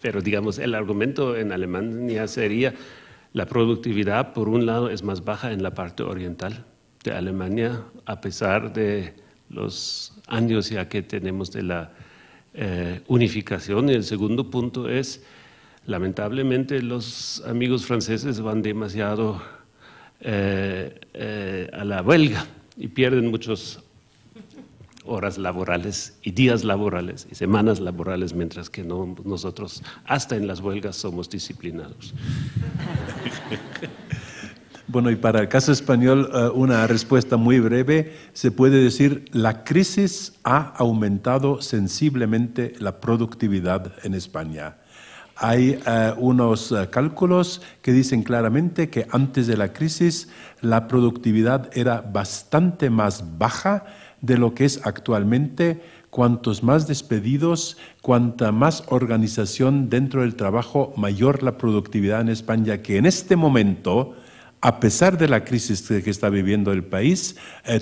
Pero digamos, el argumento en Alemania sería la productividad, por un lado, es más baja en la parte oriental de Alemania, a pesar de los años ya que tenemos de la unificación. Y el segundo punto es, lamentablemente, los amigos franceses van demasiado a la huelga y pierden muchas horas laborales y días laborales y semanas laborales, mientras que no, nosotros hasta en las huelgas somos disciplinados. Bueno, y para el caso español, una respuesta muy breve. Se puede decir, la crisis ha aumentado sensiblemente la productividad en España. Hay unos cálculos que dicen claramente que antes de la crisis la productividad era bastante más baja de lo que es actualmente. Cuantos más despedidos, cuanta más organización dentro del trabajo, mayor la productividad en España, que en este momento, a pesar de la crisis que está viviendo el país,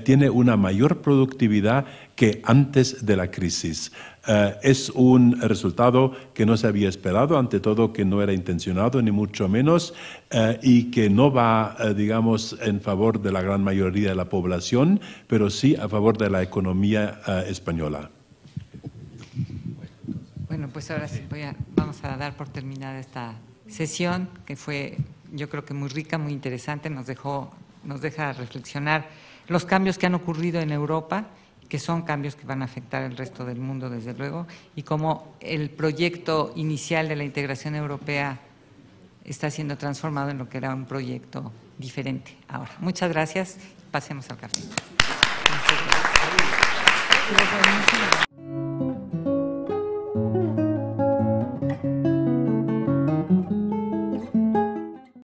tiene una mayor productividad que antes de la crisis. Es un resultado que no se había esperado, ante todo que no era intencionado, ni mucho menos, y que no va, digamos, en favor de la gran mayoría de la población, pero sí a favor de la economía española. Bueno, pues ahora sí vamos a dar por terminada esta sesión, que fue, yo creo que muy rica, muy interesante, nos deja reflexionar los cambios que han ocurrido en Europa, que son cambios que van a afectar el resto del mundo, desde luego, y cómo el proyecto inicial de la integración europea está siendo transformado en lo que era un proyecto diferente ahora. Muchas gracias. Pasemos al café. Muchas gracias.